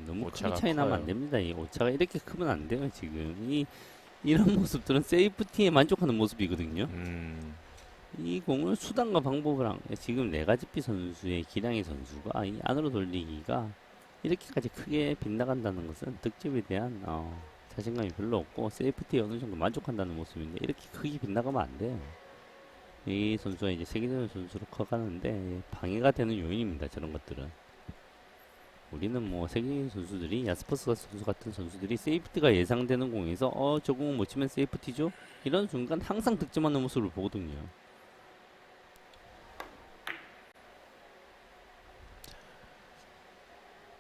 너무 크게 오차가 차이 나면 커요. 안 됩니다. 이 오차가 이렇게 크면 안 돼요. 지금 이런 모습들은 세이프티에 만족하는 모습이거든요. 이 공을 수단과 방법을 지금 레가지피 선수의 기량의 선수가 이 안으로 돌리기가 이렇게까지 크게 빗나간다는 것은 득점에 대한 자신감이 별로 없고 세이프티에 어느 정도 만족한다는 모습인데 이렇게 크게 빗나가면 안 돼요. 이 선수가 이제 세계대회 선수로 커가는데 방해가 되는 요인입니다. 저런 것들은. 우리는 세계적인 선수들이 야스퍼스 선수 같은 선수들이 세이프티가 예상되는 공에서 저 공을 못 치면 세이프티죠? 이런 순간 항상 득점하는 모습을 보거든요.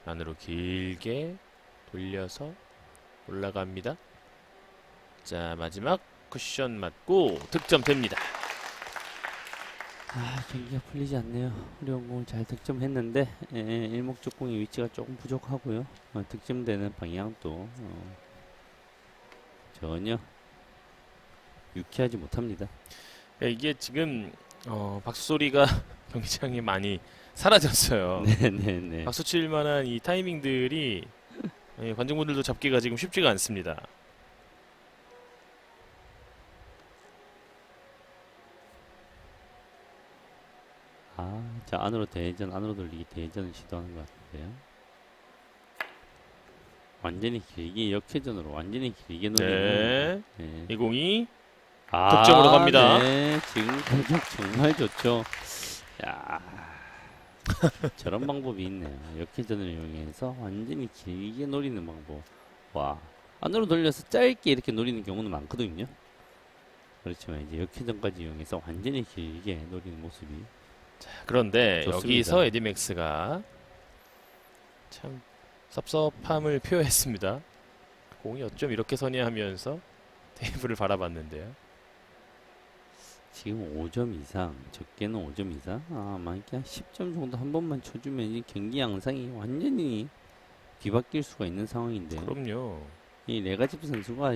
안으로 길게 돌려서 올라갑니다. 자, 마지막 쿠션 맞고 득점됩니다. 경기가 풀리지 않네요. 어려운 공을 잘 득점했는데 일목적공의 위치가 조금 부족하고요. 득점되는 방향도 전혀 유쾌하지 못합니다. 이게 지금 박수 소리가 경기장에 많이 사라졌어요. 네네네. 박수 칠 만한 이 타이밍들이 관중분들도 잡기가 지금 쉽지가 않습니다. 자, 안으로 돌리기 대전을 시도하는 것 같은데요. 완전히 길게 역회전으로 완전히 길게 노리는. 네. 이 공이 아, 득점으로 갑니다. 네, 지금 공격 정말 좋죠. 야, 저런 방법이 있네요. 역회전을 이용해서 완전히 길게 노리는 방법. 와, 안으로 돌려서 짧게 이렇게 노리는 경우는 많거든요. 그렇지만 이제 역회전까지 이용해서 완전히 길게 노리는 모습이. 그런데 좋습니다. 여기서 에디맥스가 참 섭섭함을 표했습니다. 공이 어쩜 이렇게 서냐 하면서 테이블을 바라봤는데요. 지금 5점 이상, 적게는 5점 이상, 아마 이렇게 한 10점 정도 한 번만 쳐주면 이 경기 양상이 완전히 뒤바뀔 수가 있는 상황인데요. 그럼요. 이 레가지프 선수가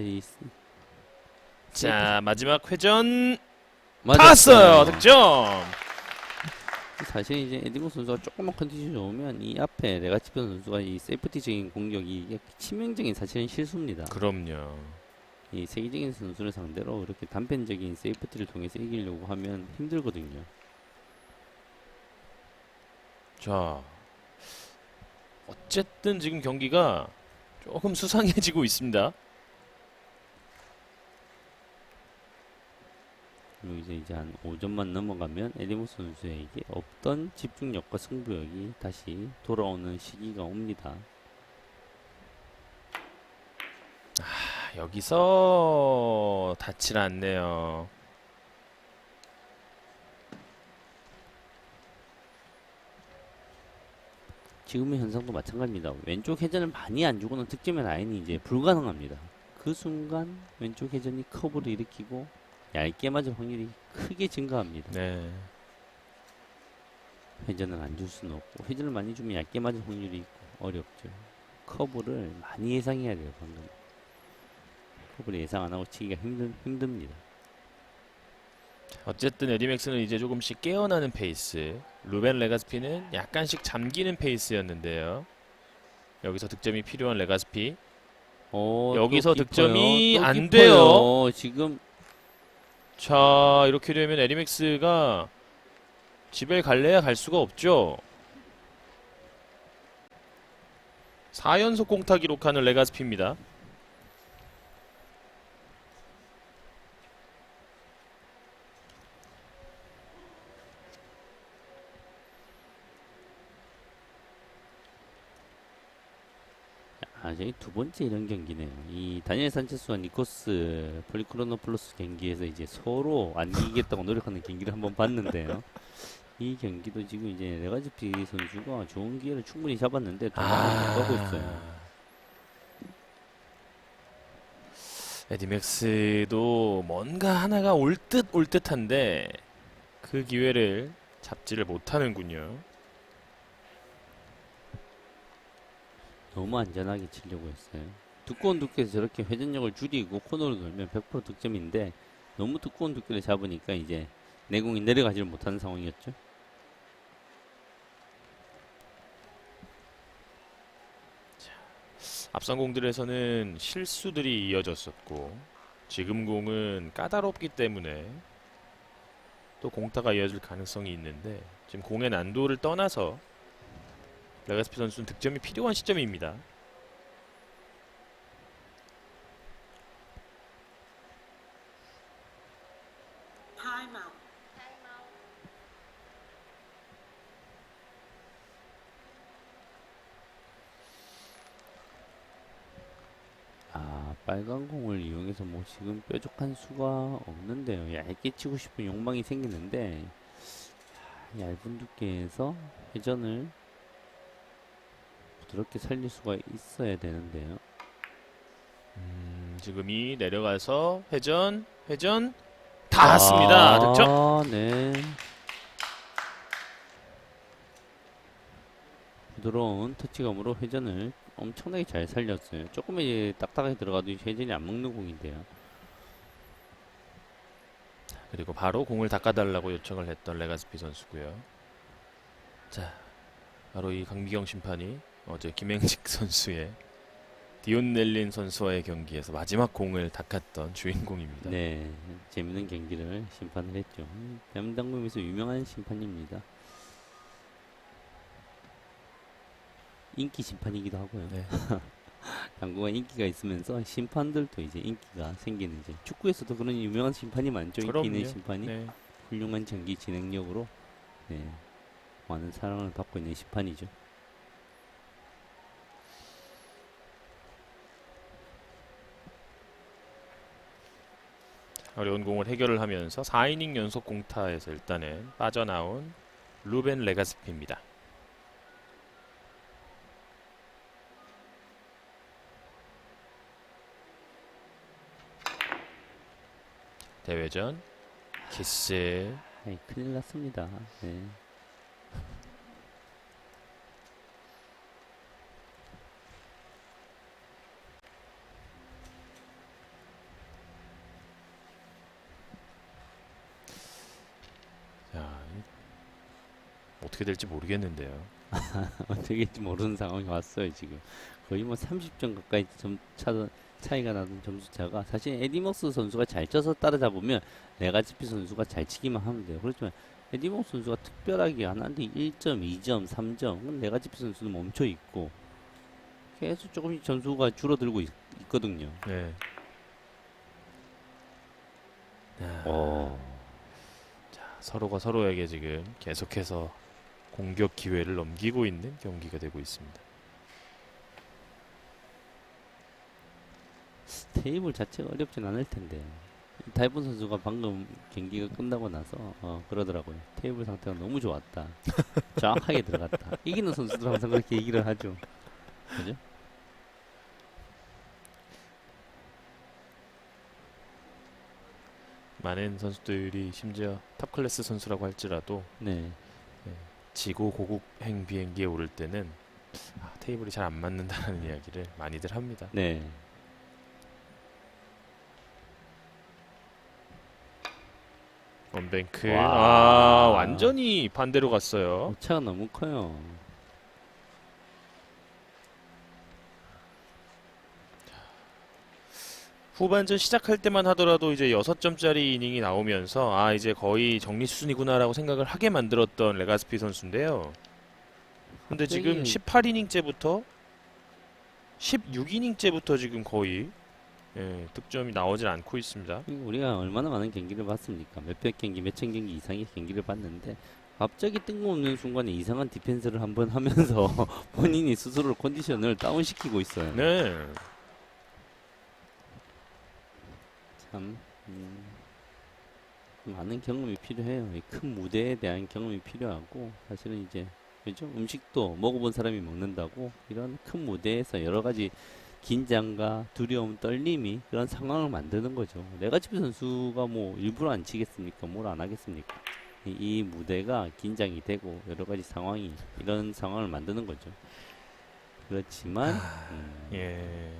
자, 마지막 회전 맞았어요. 탔어요. 득점. 사실 이제 에디모 선수가 조금만 컨디션이 좋으면 이 앞에 레가지프 선수가 이 세이프티적인 공격이 이게 치명적인 사실은 실수입니다. 그럼요. 이 세계적인 선수를 상대로 이렇게 단편적인 세이프티를 통해서 이기려고 하면 힘들거든요. 자, 어쨌든 지금 경기가 조금 수상해지고 있습니다. 그리고 이제 한 5점만 넘어가면 에디모 선수에게 없던 집중력과 승부욕이 다시 돌아오는 시기가 옵니다. 여기서 닿질 않네요. 지금의 현상도 마찬가지입니다. 왼쪽 회전을 많이 안 주고는 득점의 라인이 이제 불가능합니다. 그 순간 왼쪽 회전이 커브를 일으키고 얇게 맞을 확률이 크게 증가합니다. 네. 회전을 안 줄 수는 없고 회전을 많이 주면 얇게 맞을 확률이 있고 어렵죠. 커브를 많이 예상해야 돼요. 방금 커브를 예상 안 하고 치기가 힘듭니다. 어쨌든 에디맥스는 이제 조금씩 깨어나는 페이스, 루벤 레가스피는 약간씩 잠기는 페이스였는데요. 여기서 득점이 필요한 레가스피. 여기서 또 득점이 깊어요. 또 안 깊어요. 돼요. 지금 자, 이렇게 되면 에디맥스가 집에 갈래야 갈 수가 없죠. 4연속 공타 기록하는 레가스피입니다. 저희 두 번째 이런 경기네요. 이 다니엘 산체스와 니코스 폴리크로노플러스 경기에서 이제 서로 안 이기겠다고 노력하는 경기를 한번 봤는데요. 이 경기도 지금 이제 레가지피 선수가 좋은 기회를 충분히 잡았는데 도망을 못 가고 있어요. 에디맥스도 뭔가 하나가 올 듯한데 그 기회를 잡지를 못하는군요. 너무 안전하게 치려고 했어요. 두꺼운 두께에서 저렇게 회전력을 줄이고 코너로 돌면 100% 득점인데 너무 두꺼운 두께를 잡으니까 이제 내공이 내려가지를 못하는 상황이었죠. 앞선 공들에서는 실수들이 이어졌었고 지금 공은 까다롭기 때문에 또 공타가 이어질 가능성이 있는데 지금 공의 난도를 떠나서 레가스피 선수는 득점이 필요한 시점입니다. 빨간 공을 이용해서 뭐 지금 뾰족한 수가 없는데요. 얇게 치고 싶은 욕망이 생기는데 얇은 두께에서 회전을 부드럽게 살릴 수가 있어야 되는데요. 지금이 내려가서 회전 닿았습니다. 득점. 네. 부드러운 터치감으로 회전을 엄청나게 잘 살렸어요. 조금 이제 딱딱하게 들어가도 회전이 안 먹는 공인데요. 그리고 바로 공을 닦아달라고 요청을 했던 레가스피 선수고요. 자, 바로 이 강미경 심판이 어제 김행직 선수의 디온넬린 선수와의 경기에서 마지막 공을 닦았던 주인공입니다. 네, 재밌는 경기를 심판을 했죠. 대한민국에서 유명한 심판입니다. 인기 심판이기도 하고요. 네. 당구가 인기가 있으면서 심판들도 이제 인기가 생기는 이제 축구에서도 그런 유명한 심판이 많죠. 인기 있는 심판이 네. 훌륭한 경기 진행력으로 많은 사랑을 받고 있는 심판이죠. 어려운 공을 해결을 하면서 4이닝 연속 공타에서 일단은 빠져나온 루벤 레가스피입니다. 대회전 키스. 아이, 큰일 났습니다. 네. 야, 어떻게 될지 모르겠는데요. 어떻게 될지 모르는 상황이 왔어요 지금. 거의 뭐 30점 가까이 차이가 나는 점수 차가, 사실 에디먹스 선수가 잘 쳐서 따라잡으면 레가지피 선수가 잘 치기만 하면 돼요. 그렇지만 에디먹스 선수가 특별하게 안 하는데 1점, 2점, 3점, 레가지피 선수는 멈춰 있고 계속 조금씩 점수가 줄어들고 있거든요. 네. 야, 어, 서로가 서로에게 지금 계속해서 공격 기회를 넘기고 있는 경기가 되고 있습니다. 테이블 자체가 어렵진 않을 텐데. 다이본 선수가 방금 경기가 끝나고 나서 그러더라고요. 테이블 상태가 너무 좋았다. 정확하게 들어갔다. 이기는 선수들 항상 그렇게 얘기를 하죠. 그죠? 많은 선수들이 심지어 탑 클래스 선수라고 할지라도 네. 지고 고국행 비행기에 오를 때는 테이블이 잘 안 맞는다는 이야기를 많이들 합니다. 네. 원뱅크. 와. 완전히 반대로 갔어요. 오차가 너무 커요. 후반전 시작할 때만 하더라도 이제 6점짜리 이닝이 나오면서 이제 거의 정리 수순이구나라고 생각을 하게 만들었던 레가스피 선수인데요. 근데 지금 갑자기 18이닝째부터 16이닝째부터 지금 거의 득점이 나오질 않고 있습니다. 우리가 얼마나 많은 경기를 봤습니까? 몇백 경기, 몇천 경기 이상의 경기를 봤는데 갑자기 뜬금없는 순간에 이상한 디펜스를 한번 하면서 본인이 스스로 컨디션을 다운시키고 있어요. 네. 참 많은 경험이 필요해요. 이 큰 무대에 대한 경험이 필요하고, 사실은 이제 그죠? 음식도 먹어본 사람이 먹는다고, 이런 큰 무대에서 여러 가지 긴장과 두려움, 떨림이 그런 상황을 만드는 거죠. 레가지피 선수가 뭐 일부러 안 치겠습니까? 뭘 안 하겠습니까? 이 무대가 긴장이 되고 여러 가지 상황이 이런 상황을 만드는 거죠. 그렇지만 예.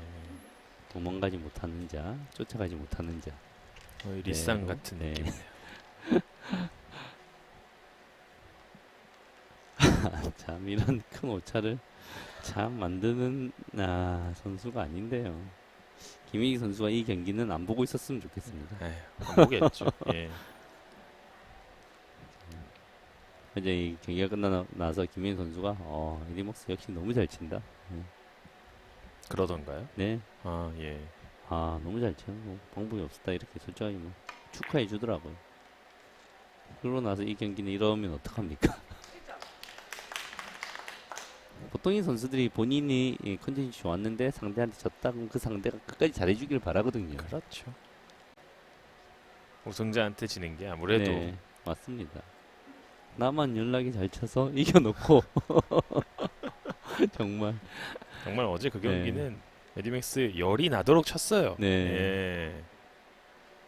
도망가지 못하는 자, 쫓아가지 못하는 자. 리쌍 네. 같은 네. 느낌. 참 이런 큰 오차를 참 만드는 선수가 아닌데요. 김희기 선수가 이 경기는 안 보고 있었으면 좋겠습니다. 안 보겠죠. 예. 이제 이 경기가 끝나고 나서 김희기 선수가 에디먹스 역시 너무 잘 친다. 그러던가요? 네. 예. 너무 잘 쳐. 뭐 방법이 없었다 이렇게 솔직하게 뭐 축하해 주더라고요. 그러고 나서 이 경기는 이러면 어떡합니까? 보통 이 선수들이 본인이 컨디션이 좋았는데 상대한테 졌다 그럼 그 상대가 끝까지 잘해주길 바라거든요. 그렇죠. 우승자한테 지는 게 아무래도 네, 맞습니다. 나만 연락이 잘 쳐서 이겨놓고 정말 어제 그 네. 경기는 에디맥스 열이 나도록 쳤어요. 네. 예.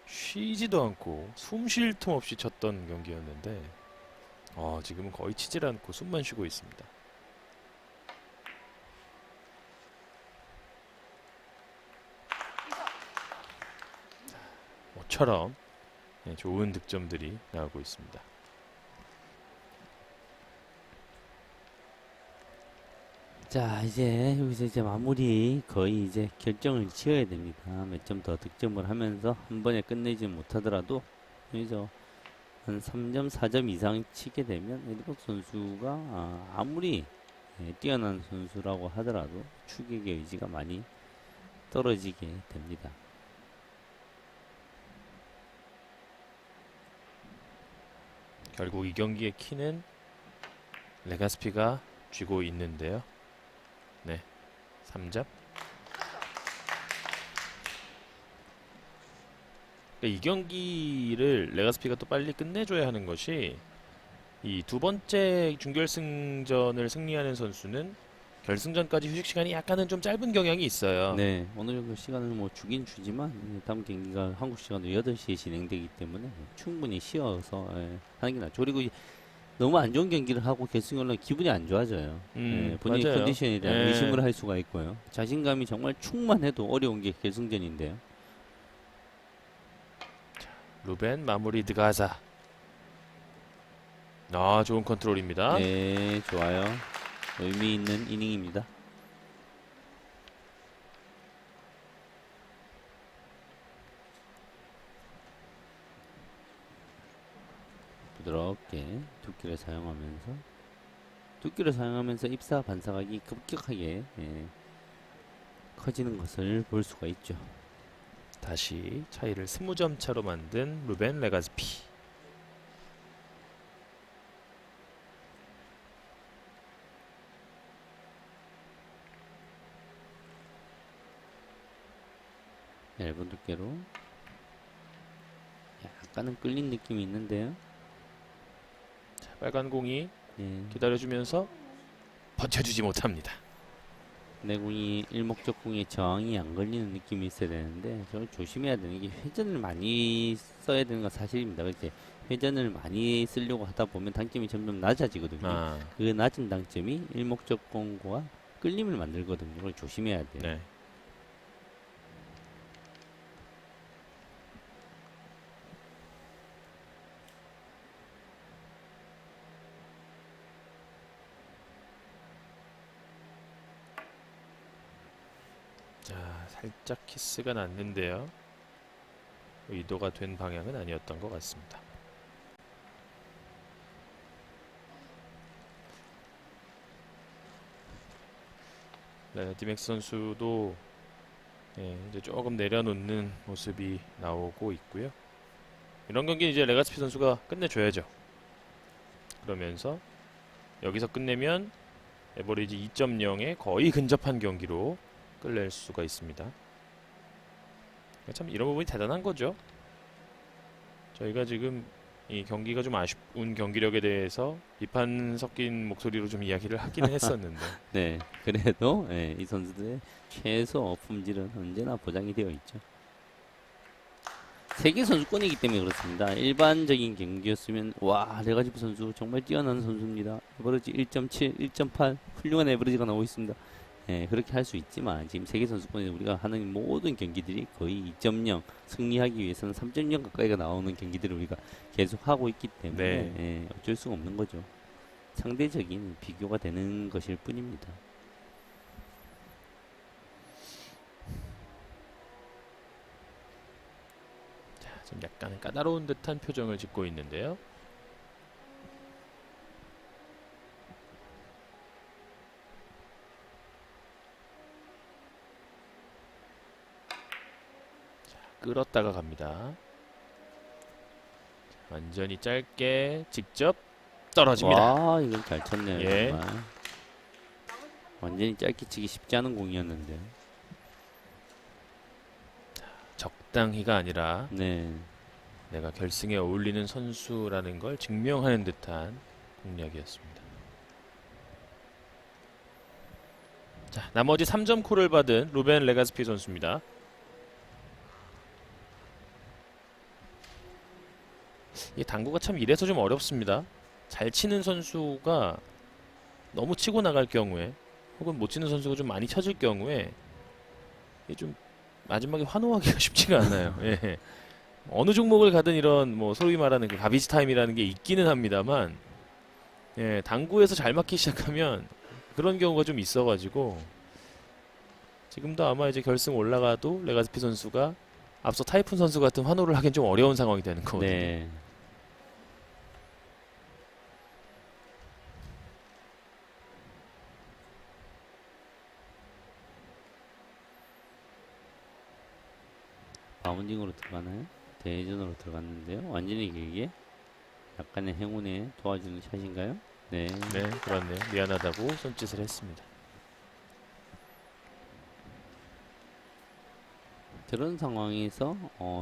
쉬지도 않고 숨 쉴 틈 없이 쳤던 경기였는데 지금은 거의 치질 않고 숨만 쉬고 있습니다. 모처럼 좋은 득점들이 나오고 있습니다. 자, 이제 여기서 이제 마무리 거의 이제 결정을 지어야 됩니다. 몇 점 더 득점을 하면서 한 번에 끝내지 못하더라도 여기서 한 3점, 4점 이상 치게 되면 에드버스 선수가 아무리 뛰어난 선수라고 하더라도 추격의 의지가 많이 떨어지게 됩니다. 결국 이 경기의 키는 레가스피가 쥐고 있는데요. 네, 3점. 이 경기를 레가스피가 또 빨리 끝내줘야 하는 것이, 이 두 번째 준결승전을 승리하는 선수는 결승전까지 휴식 시간이 약간은 좀 짧은 경향이 있어요. 네, 어느 정도 시간을 뭐 주긴 주지만 다음 경기가 한국 시간으로 8시에 진행되기 때문에 충분히 쉬어서 하는 게 낫죠. 그리고 너무 안 좋은 경기를 하고 결승에 올라가면 기분이 안 좋아져요. 본인의 맞아요. 컨디션에 대한 예. 의심을 할 수가 있고요. 자신감이 정말 충만해도 어려운 게 결승전인데요. 루벤 마무리 드가자. 아, 좋은 컨트롤입니다. 네, 좋아요. 의미 있는 이닝입니다. 부드럽게 두께를 사용하면서 입사 반사각이 급격하게 커지는 것을 볼 수가 있죠. 다시 차이를 20점 차로 만든 루벤 레가즈피. 얇은 두께로 약간은 끌린 느낌이 있는데요. 자, 빨간 공이 네, 기다려주면서 버텨주지 못합니다. 내공이 일목적공에 저항이 안 걸리는 느낌이 있어야 되는데 저는 조심해야 되는 게 회전을 많이 써야 되는 건 사실입니다. 그렇게 회전을 많이 쓰려고 하다 보면 당점이 점점 낮아지거든요. 아, 그 낮은 당점이 일목적공과 끌림을 만들거든요. 그걸 조심해야 돼요. 네. 자, 살짝 키스가 났는데요. 의도가 된 방향은 아니었던 것 같습니다. 네, 디맥스 선수도 이제 조금 내려놓는 모습이 나오고 있고요. 이런 경기는 이제 레가스피 선수가 끝내줘야죠. 그러면서 여기서 끝내면 에버리지 2.0에 거의 근접한 경기로 끌낼 수가 있습니다. 참 이런 부분이 대단한 거죠. 저희가 지금 이 경기가 좀 아쉬운 경기력에 대해서 비판 섞인 목소리로 좀 이야기를 하기는 했었는데 네, 그래도 이 선수들의 최소 품질은 언제나 보장이 되어 있죠. 세계 선수권이기 때문에 그렇습니다. 일반적인 경기였으면 와, 레가지프 선수 정말 뛰어난 선수입니다. 에버리지 1.7, 1.8 훌륭한 에버리지가 나오고 있습니다. 그렇게 할 수 있지만 지금 세계 선수권에서 우리가 하는 모든 경기들이 거의 2.0 승리하기 위해서는 3.0 가까이가 나오는 경기들을 우리가 계속 하고 있기 때문에 어쩔 수가 없는 거죠. 상대적인 비교가 되는 것일 뿐입니다. 좀 약간 까다로운 듯한 표정을 짓고 있는데요. 자, 끌었다가 갑니다. 완전히 짧게 직접 떨어집니다. 와, 이건 잘 쳤네요. 예. 정말. 완전히 짧게 치기 쉽지 않은 공이었는데. 적당히가 아니라 네. 내가 결승에 어울리는 선수라는 걸 증명하는 듯한 공략이었습니다. 자, 나머지 3점 콜을 받은 루벤 레가스피 선수입니다. 이 당구가 참 이래서 좀 어렵습니다. 잘 치는 선수가 너무 치고 나갈 경우에 혹은 못 치는 선수가 좀 많이 쳐질 경우에 이게 좀 마지막에 환호하기가 쉽지가 않아요. 예. 어느 종목을 가든 이런 뭐 소위 말하는 그 가비지 타임이라는 게 있기는 합니다만 당구에서 잘 맞기 시작하면 그런 경우가 좀 있어가지고 지금도 아마 이제 결승 올라가도 레가스피 선수가 앞서 타이푼 선수 같은 환호를 하긴 좀 어려운 상황이 되는 거거든요. 네. 바운딩으로 들어가나요? 대전으로 들어갔는데요. 완전히 길게 약간의 행운에 도와주는 샷인가요? 네. 네, 그렇네요. 미안하다고 손짓을 했습니다. 그런 상황에서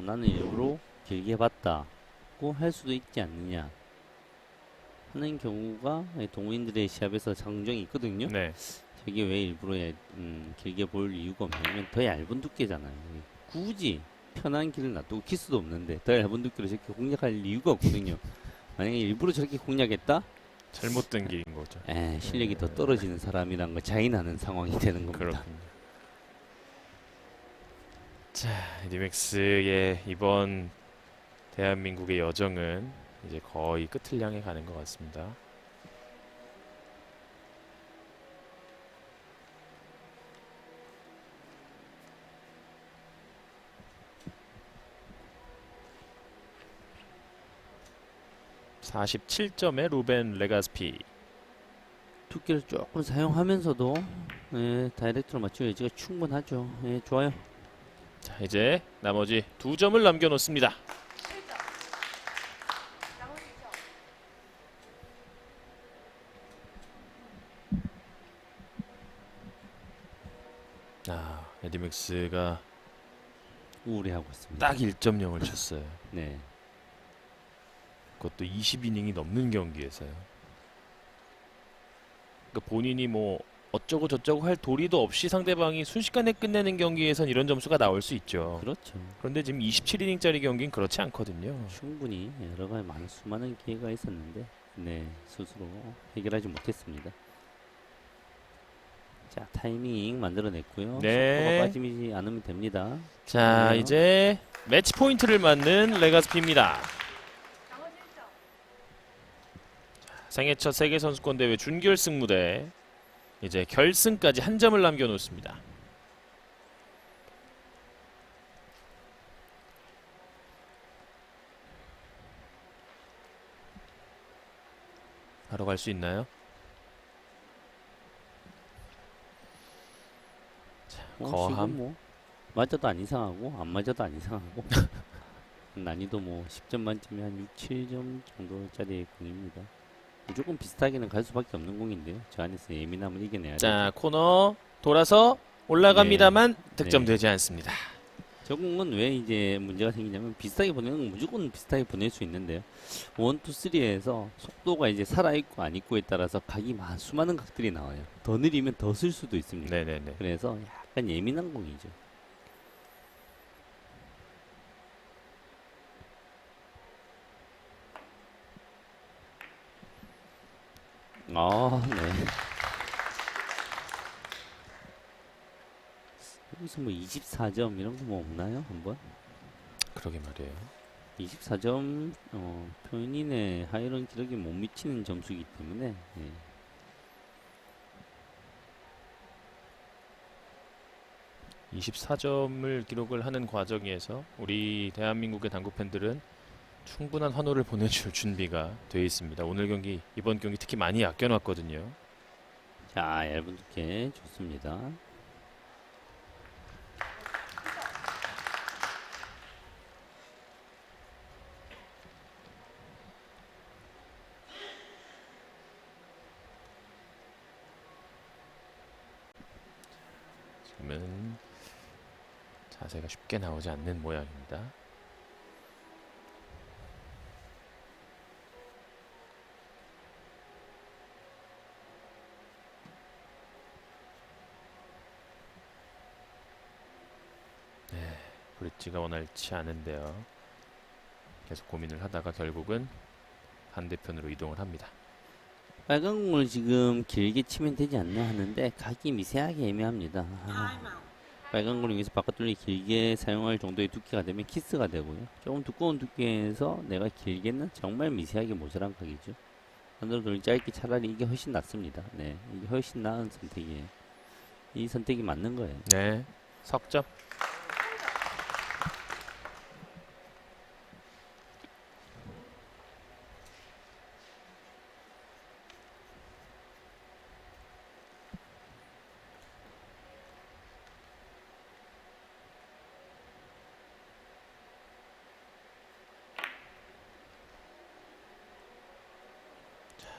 나는 일부러 길게 봤다고 할 수도 있지 않느냐 하는 경우가 동호인들의 시합에서 장정이 있거든요. 네, 저게 왜 일부러 길게 볼 이유가 없냐면 더 얇은 두께잖아요. 굳이 편한 길을 놔두고 키스도 없는데 더 얇은 두께로 저렇게 공략할 이유가 없거든요. 만약에 일부러 저렇게 공략했다? 잘못된 길인 거죠. 실력이 더 떨어지는 사람이란 걸 자인하는 상황이 되는 겁니다. 그렇군요. 자, 에디맥스의 이번 대한민국의 여정은 이제 거의 끝을 향해 가는 것 같습니다. (47점의) 루벤 레가스피. 두께를 조금 사용하면서도 다이렉트로 맞출 여지가 충분하죠. 좋아요. 자, 이제 나머지 2점을 남겨놓습니다. 에디맥스가 우울해하고 있습니다. 딱 1.0을 쳤어요. 네. 그것도 20이닝이 넘는 경기에서요. 그러니까 본인이 뭐 어쩌고 저쩌고 할 도리도 없이 상대방이 순식간에 끝내는 경기에선 이런 점수가 나올 수 있죠. 그렇죠. 그런데 지금 27이닝짜리 경기는 그렇지 않거든요. 충분히 여러 가지 수많은 기회가 있었는데 스스로 해결하지 못했습니다. 자, 타이밍 만들어냈고요. 네. 속도가 빠지지 않으면 됩니다. 자, 좋아요. 이제 매치 포인트를 맞는 레가스피입니다. 생애 첫 세계 선수권 대회 준결승 무대, 이제 결승까지 한 점을 남겨놓습니다. 바로 갈 수 있나요? 거함. 지금 뭐 맞아도 안 이상하고 안 맞아도 안 이상하고 난이도 뭐 10점 만점에 한 6, 7점 정도짜리의 공입니다. 무조건 비슷하게는 갈 수밖에 없는 공인데요. 저 안에서 예민함을 이겨내야 자, 돼요. 코너 돌아서 올라갑니다만 득점되지 않습니다. 저 공은 왜 이제 문제가 생기냐면 비슷하게 보내는 건 무조건 비슷하게 보낼 수 있는데요. 1, 2, 3에서 속도가 이제 살아있고 안 있고에 따라서 각이 수많은 각들이 나와요. 더 느리면 더 쓸 수도 있습니다. 네네네. 그래서 약간 예민한 공이죠. 네. 여기서 뭐 24점 이런 거 뭐 없나요? 한번? 그러게 말이에요. 24점 본인의 하이런 기록에 못 미치는 점수이기 때문에 24점을 기록을 하는 과정에서 우리 대한민국의 당구 팬들은 충분한 환호를 보내줄 준비가 되어 있습니다. 오늘 경기, 이번 경기 특히 많이 아껴놨거든요. 자, 얇은 두께 좋습니다. 지금은 자세가 쉽게 나오지 않는 모양입니다. 브릿지가 원활치 않은데요. 계속 고민을 하다가 결국은 반대편으로 이동을 합니다. 빨간 공을 지금 길게 치면 되지 않나 하는데 각이 미세하게 애매합니다. 빨간 공을 여기서 바깥돌리 길게 사용할 정도의 두께가 되면 키스가 되고요. 조금 두꺼운 두께에서 내가 길게는 정말 미세하게 모자란 각이죠. 안으로 돌리 짧게 차라리 이게 훨씬 낫습니다. 네, 이게 훨씬 나은 선택이에요. 이 선택이 맞는 거예요. 네, 석점.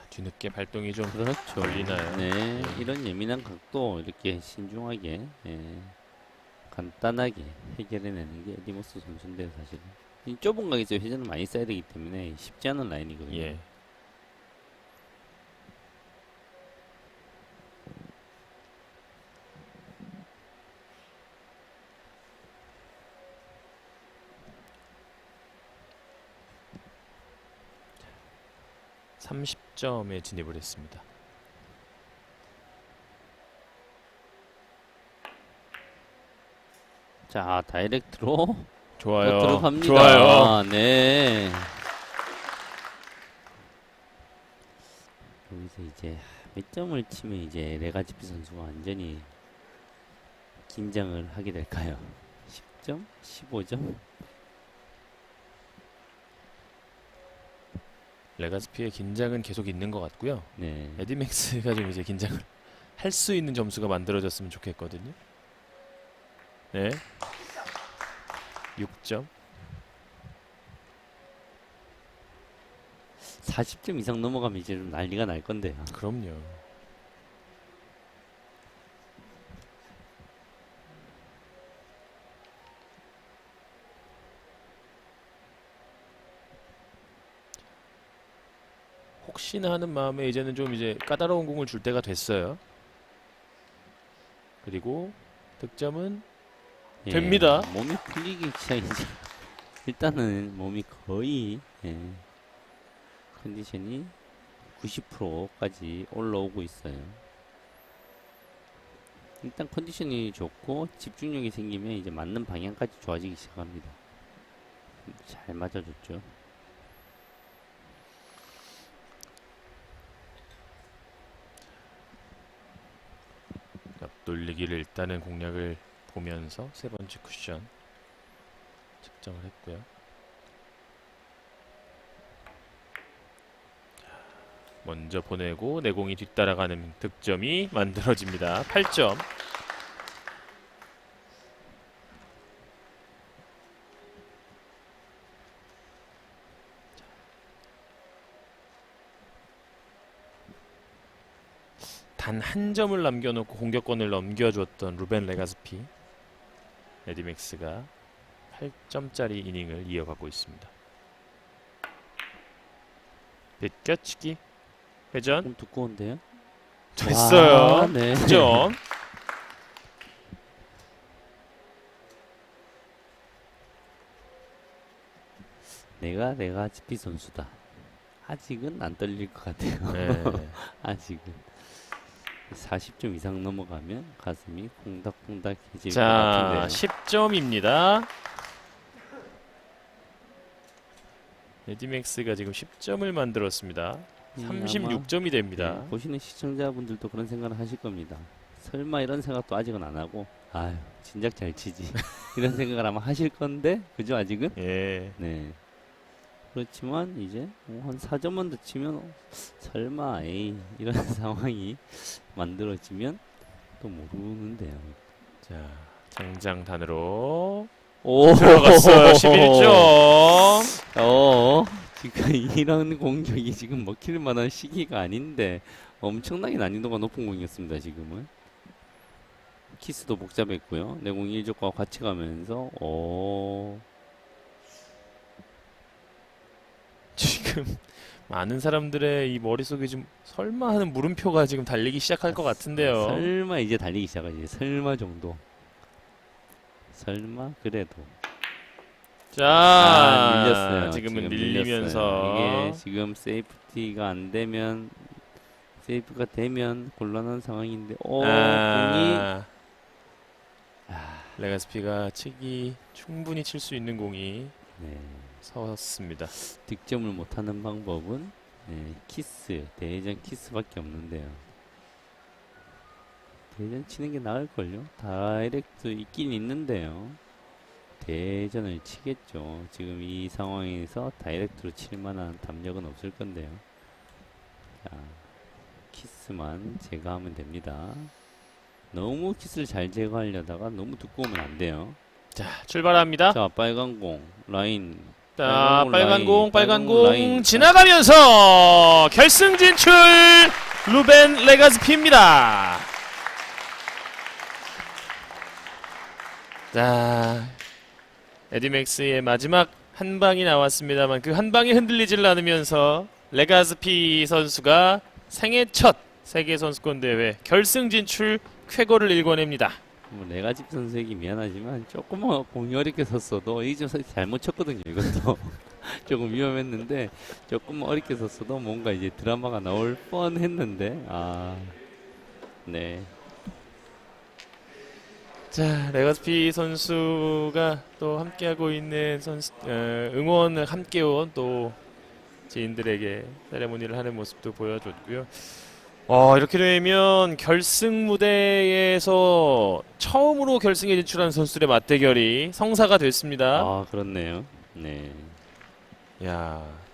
뒤늦게 발동이 좀 그렇죠. 걸리나요? 네, 이런 예민한 각도 이렇게 신중하게 간단하게 해결해내는 게 에디머스 선수인데요. 사실은 이 좁은 각에서 회전을 많이 써야 되기 때문에 쉽지 않은 라인이거든요. 예. 30점에 진입을 했습니다. 자, 다이렉트로 좋아요. 들어갑니다. 좋아요. 네. 여기서 이제 몇 점을 치면 이제 레가지피 선수가 완전히 긴장을 하게 될까요? 10점? 15점? 레가스피의 긴장은 계속 있는 것 같고요. 네. 에디맥스가 좀 이제 긴장을 할 수 있는 점수가 만들어졌으면 좋겠거든요. 네. 6점. 40점 이상 넘어가면 이제 좀 난리가 날 건데요. 그럼요. 혹시나 하는 마음에 이제는 좀 이제 까다로운 공을 줄 때가 됐어요. 그리고 득점은 예, 됩니다. 몸이 풀리기 시작이죠. 일단은 몸이 거의 컨디션이 90%까지 올라오고 있어요. 일단 컨디션이 좋고 집중력이 생기면 이제 맞는 방향까지 좋아지기 시작합니다. 잘 맞아줬죠. 옆돌리기를 일단은 공략을 보면서 세 번째 쿠션 측정을 했고요. 먼저 보내고 내공이 뒤따라가는 득점이 만들어집니다. 8점. 단 한 점을 남겨놓고 공격권을 넘겨줬던 루벤 레가스피. 에디맥스가 8점짜리 이닝을 이어가고 있습니다. 비껴치기 회전 조금 두꺼운데요? 됐어요. 와, 네. 9점. 내가 GP 선수다. 아직은 안 떨릴 것 같아요. 네. 아직은 40점 이상 넘어가면 가슴이 콩닥콩닥해질 것 자, 같은데요. 10점입니다. 에디맥스가 지금 10점을 만들었습니다. 36점이 됩니다. 네, 보시는 시청자분들도 그런 생각을 하실 겁니다. 설마 이런 생각도 아직은 안 하고, 아유, 진작 잘 치지. 이런 생각을 아마 하실 건데, 그죠, 아직은? 예. 네. 그렇지만, 이제, 한 4점만 더 치면, 설마, 에이, 이런 상황이 만들어지면 또 모르는데요. 자, 장장단으로 오! 들어갔어요. 11점. 지금 이런 공격이 지금 먹힐 만한 시기가 아닌데, 엄청나게 난이도가 높은 공이었습니다, 지금은. 키스도 복잡했고요. 내공 1족과 같이 가면서, 지금 많은 사람들의 이 머릿속에 좀 설마 하는 물음표가 지금 달리기 시작할 것 같은데요. 설마 이제 달리기 시작하지. 설마 정도. 설마 그래도. 자, 밀렸어요. 지금은 지금 밀리면서 밀렸어요. 이게 지금 세이프티가 안 되면, 세이프가 되면 곤란한 상황인데, 공이, 레가스피가 치기 충분히 칠 수 있는 공이 네. 섰습니다. 득점을 못하는 방법은 키스, 대회전 키스밖에 없는데요. 대회전 치는 게 나을걸요? 다이렉트 있긴 있는데요. 대회전을 치겠죠. 지금 이 상황에서 다이렉트로 칠 만한 담력은 없을 건데요. 자, 키스만 제거하면 됩니다. 너무 키스를 잘 제거하려다가 너무 두꺼우면 안 돼요. 자, 출발합니다. 자, 빨간 공, 라인. 자, 빨간 공 라인. 지나가면서 결승 진출 루벤 레가스피입니다. 자, 에디맥스의 마지막 한 방이 나왔습니다만 그 한 방이 흔들리질 않으면서 레가스피 선수가 생애 첫 세계 선수권 대회 결승 진출 쾌거를 일궈냅니다. 뭐 내가 집 선수에게 미안하지만 조금만 공이 어렵게 섰어도 이 좀 잘못 쳤거든요. 이것도 조금 위험했는데 조금 어렵게 썼어도 뭔가 이제 드라마가 나올 뻔했는데 네. 자, 레가스피 선수가 또 함께하고 있는 응원을 함께온 또 지인들에게 세레모니를 하는 모습도 보여줬고요. 이렇게 되면 결승 무대에서 처음으로 결승에 진출한 선수들의 맞대결이 성사가 됐습니다. 그렇네요. 네.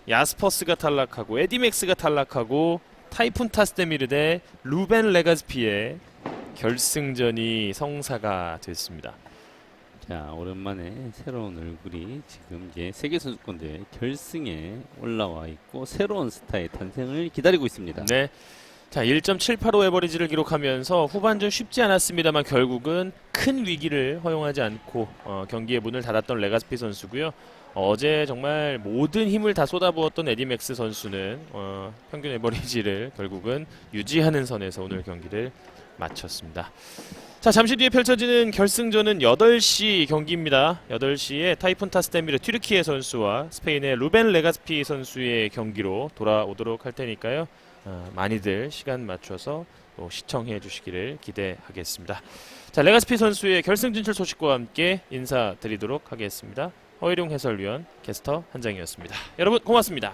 야스퍼스가 탈락하고 에디맥스가 탈락하고 타이푼 타스데미르 대 루벤 레가스피의 결승전이 성사가 됐습니다. 자, 오랜만에 새로운 얼굴이 지금 이제 세계선수권대회 결승에 올라와 있고 새로운 스타의 탄생을 기다리고 있습니다. 네. 자, 1.785 에버리지를 기록하면서 후반전 쉽지 않았습니다만 결국은 큰 위기를 허용하지 않고 경기의 문을 닫았던 레가스피 선수고요. 어제 정말 모든 힘을 다 쏟아부었던 에디맥스 선수는 평균 에버리지를 결국은 유지하는 선에서 오늘 경기를 마쳤습니다. 자, 잠시 뒤에 펼쳐지는 결승전은 8시 경기입니다. 8시에 타이푼 타스데미르 튀르키예 선수와 스페인의 루벤 레가스피 선수의 경기로 돌아오도록 할 테니까요. 많이들 시간 맞춰서 또 시청해 주시기를 기대하겠습니다. 자, 레가스피 선수의 결승 진출 소식과 함께 인사드리도록 하겠습니다. 허일용 해설위원, 캐스터 한장이었습니다. 여러분 고맙습니다.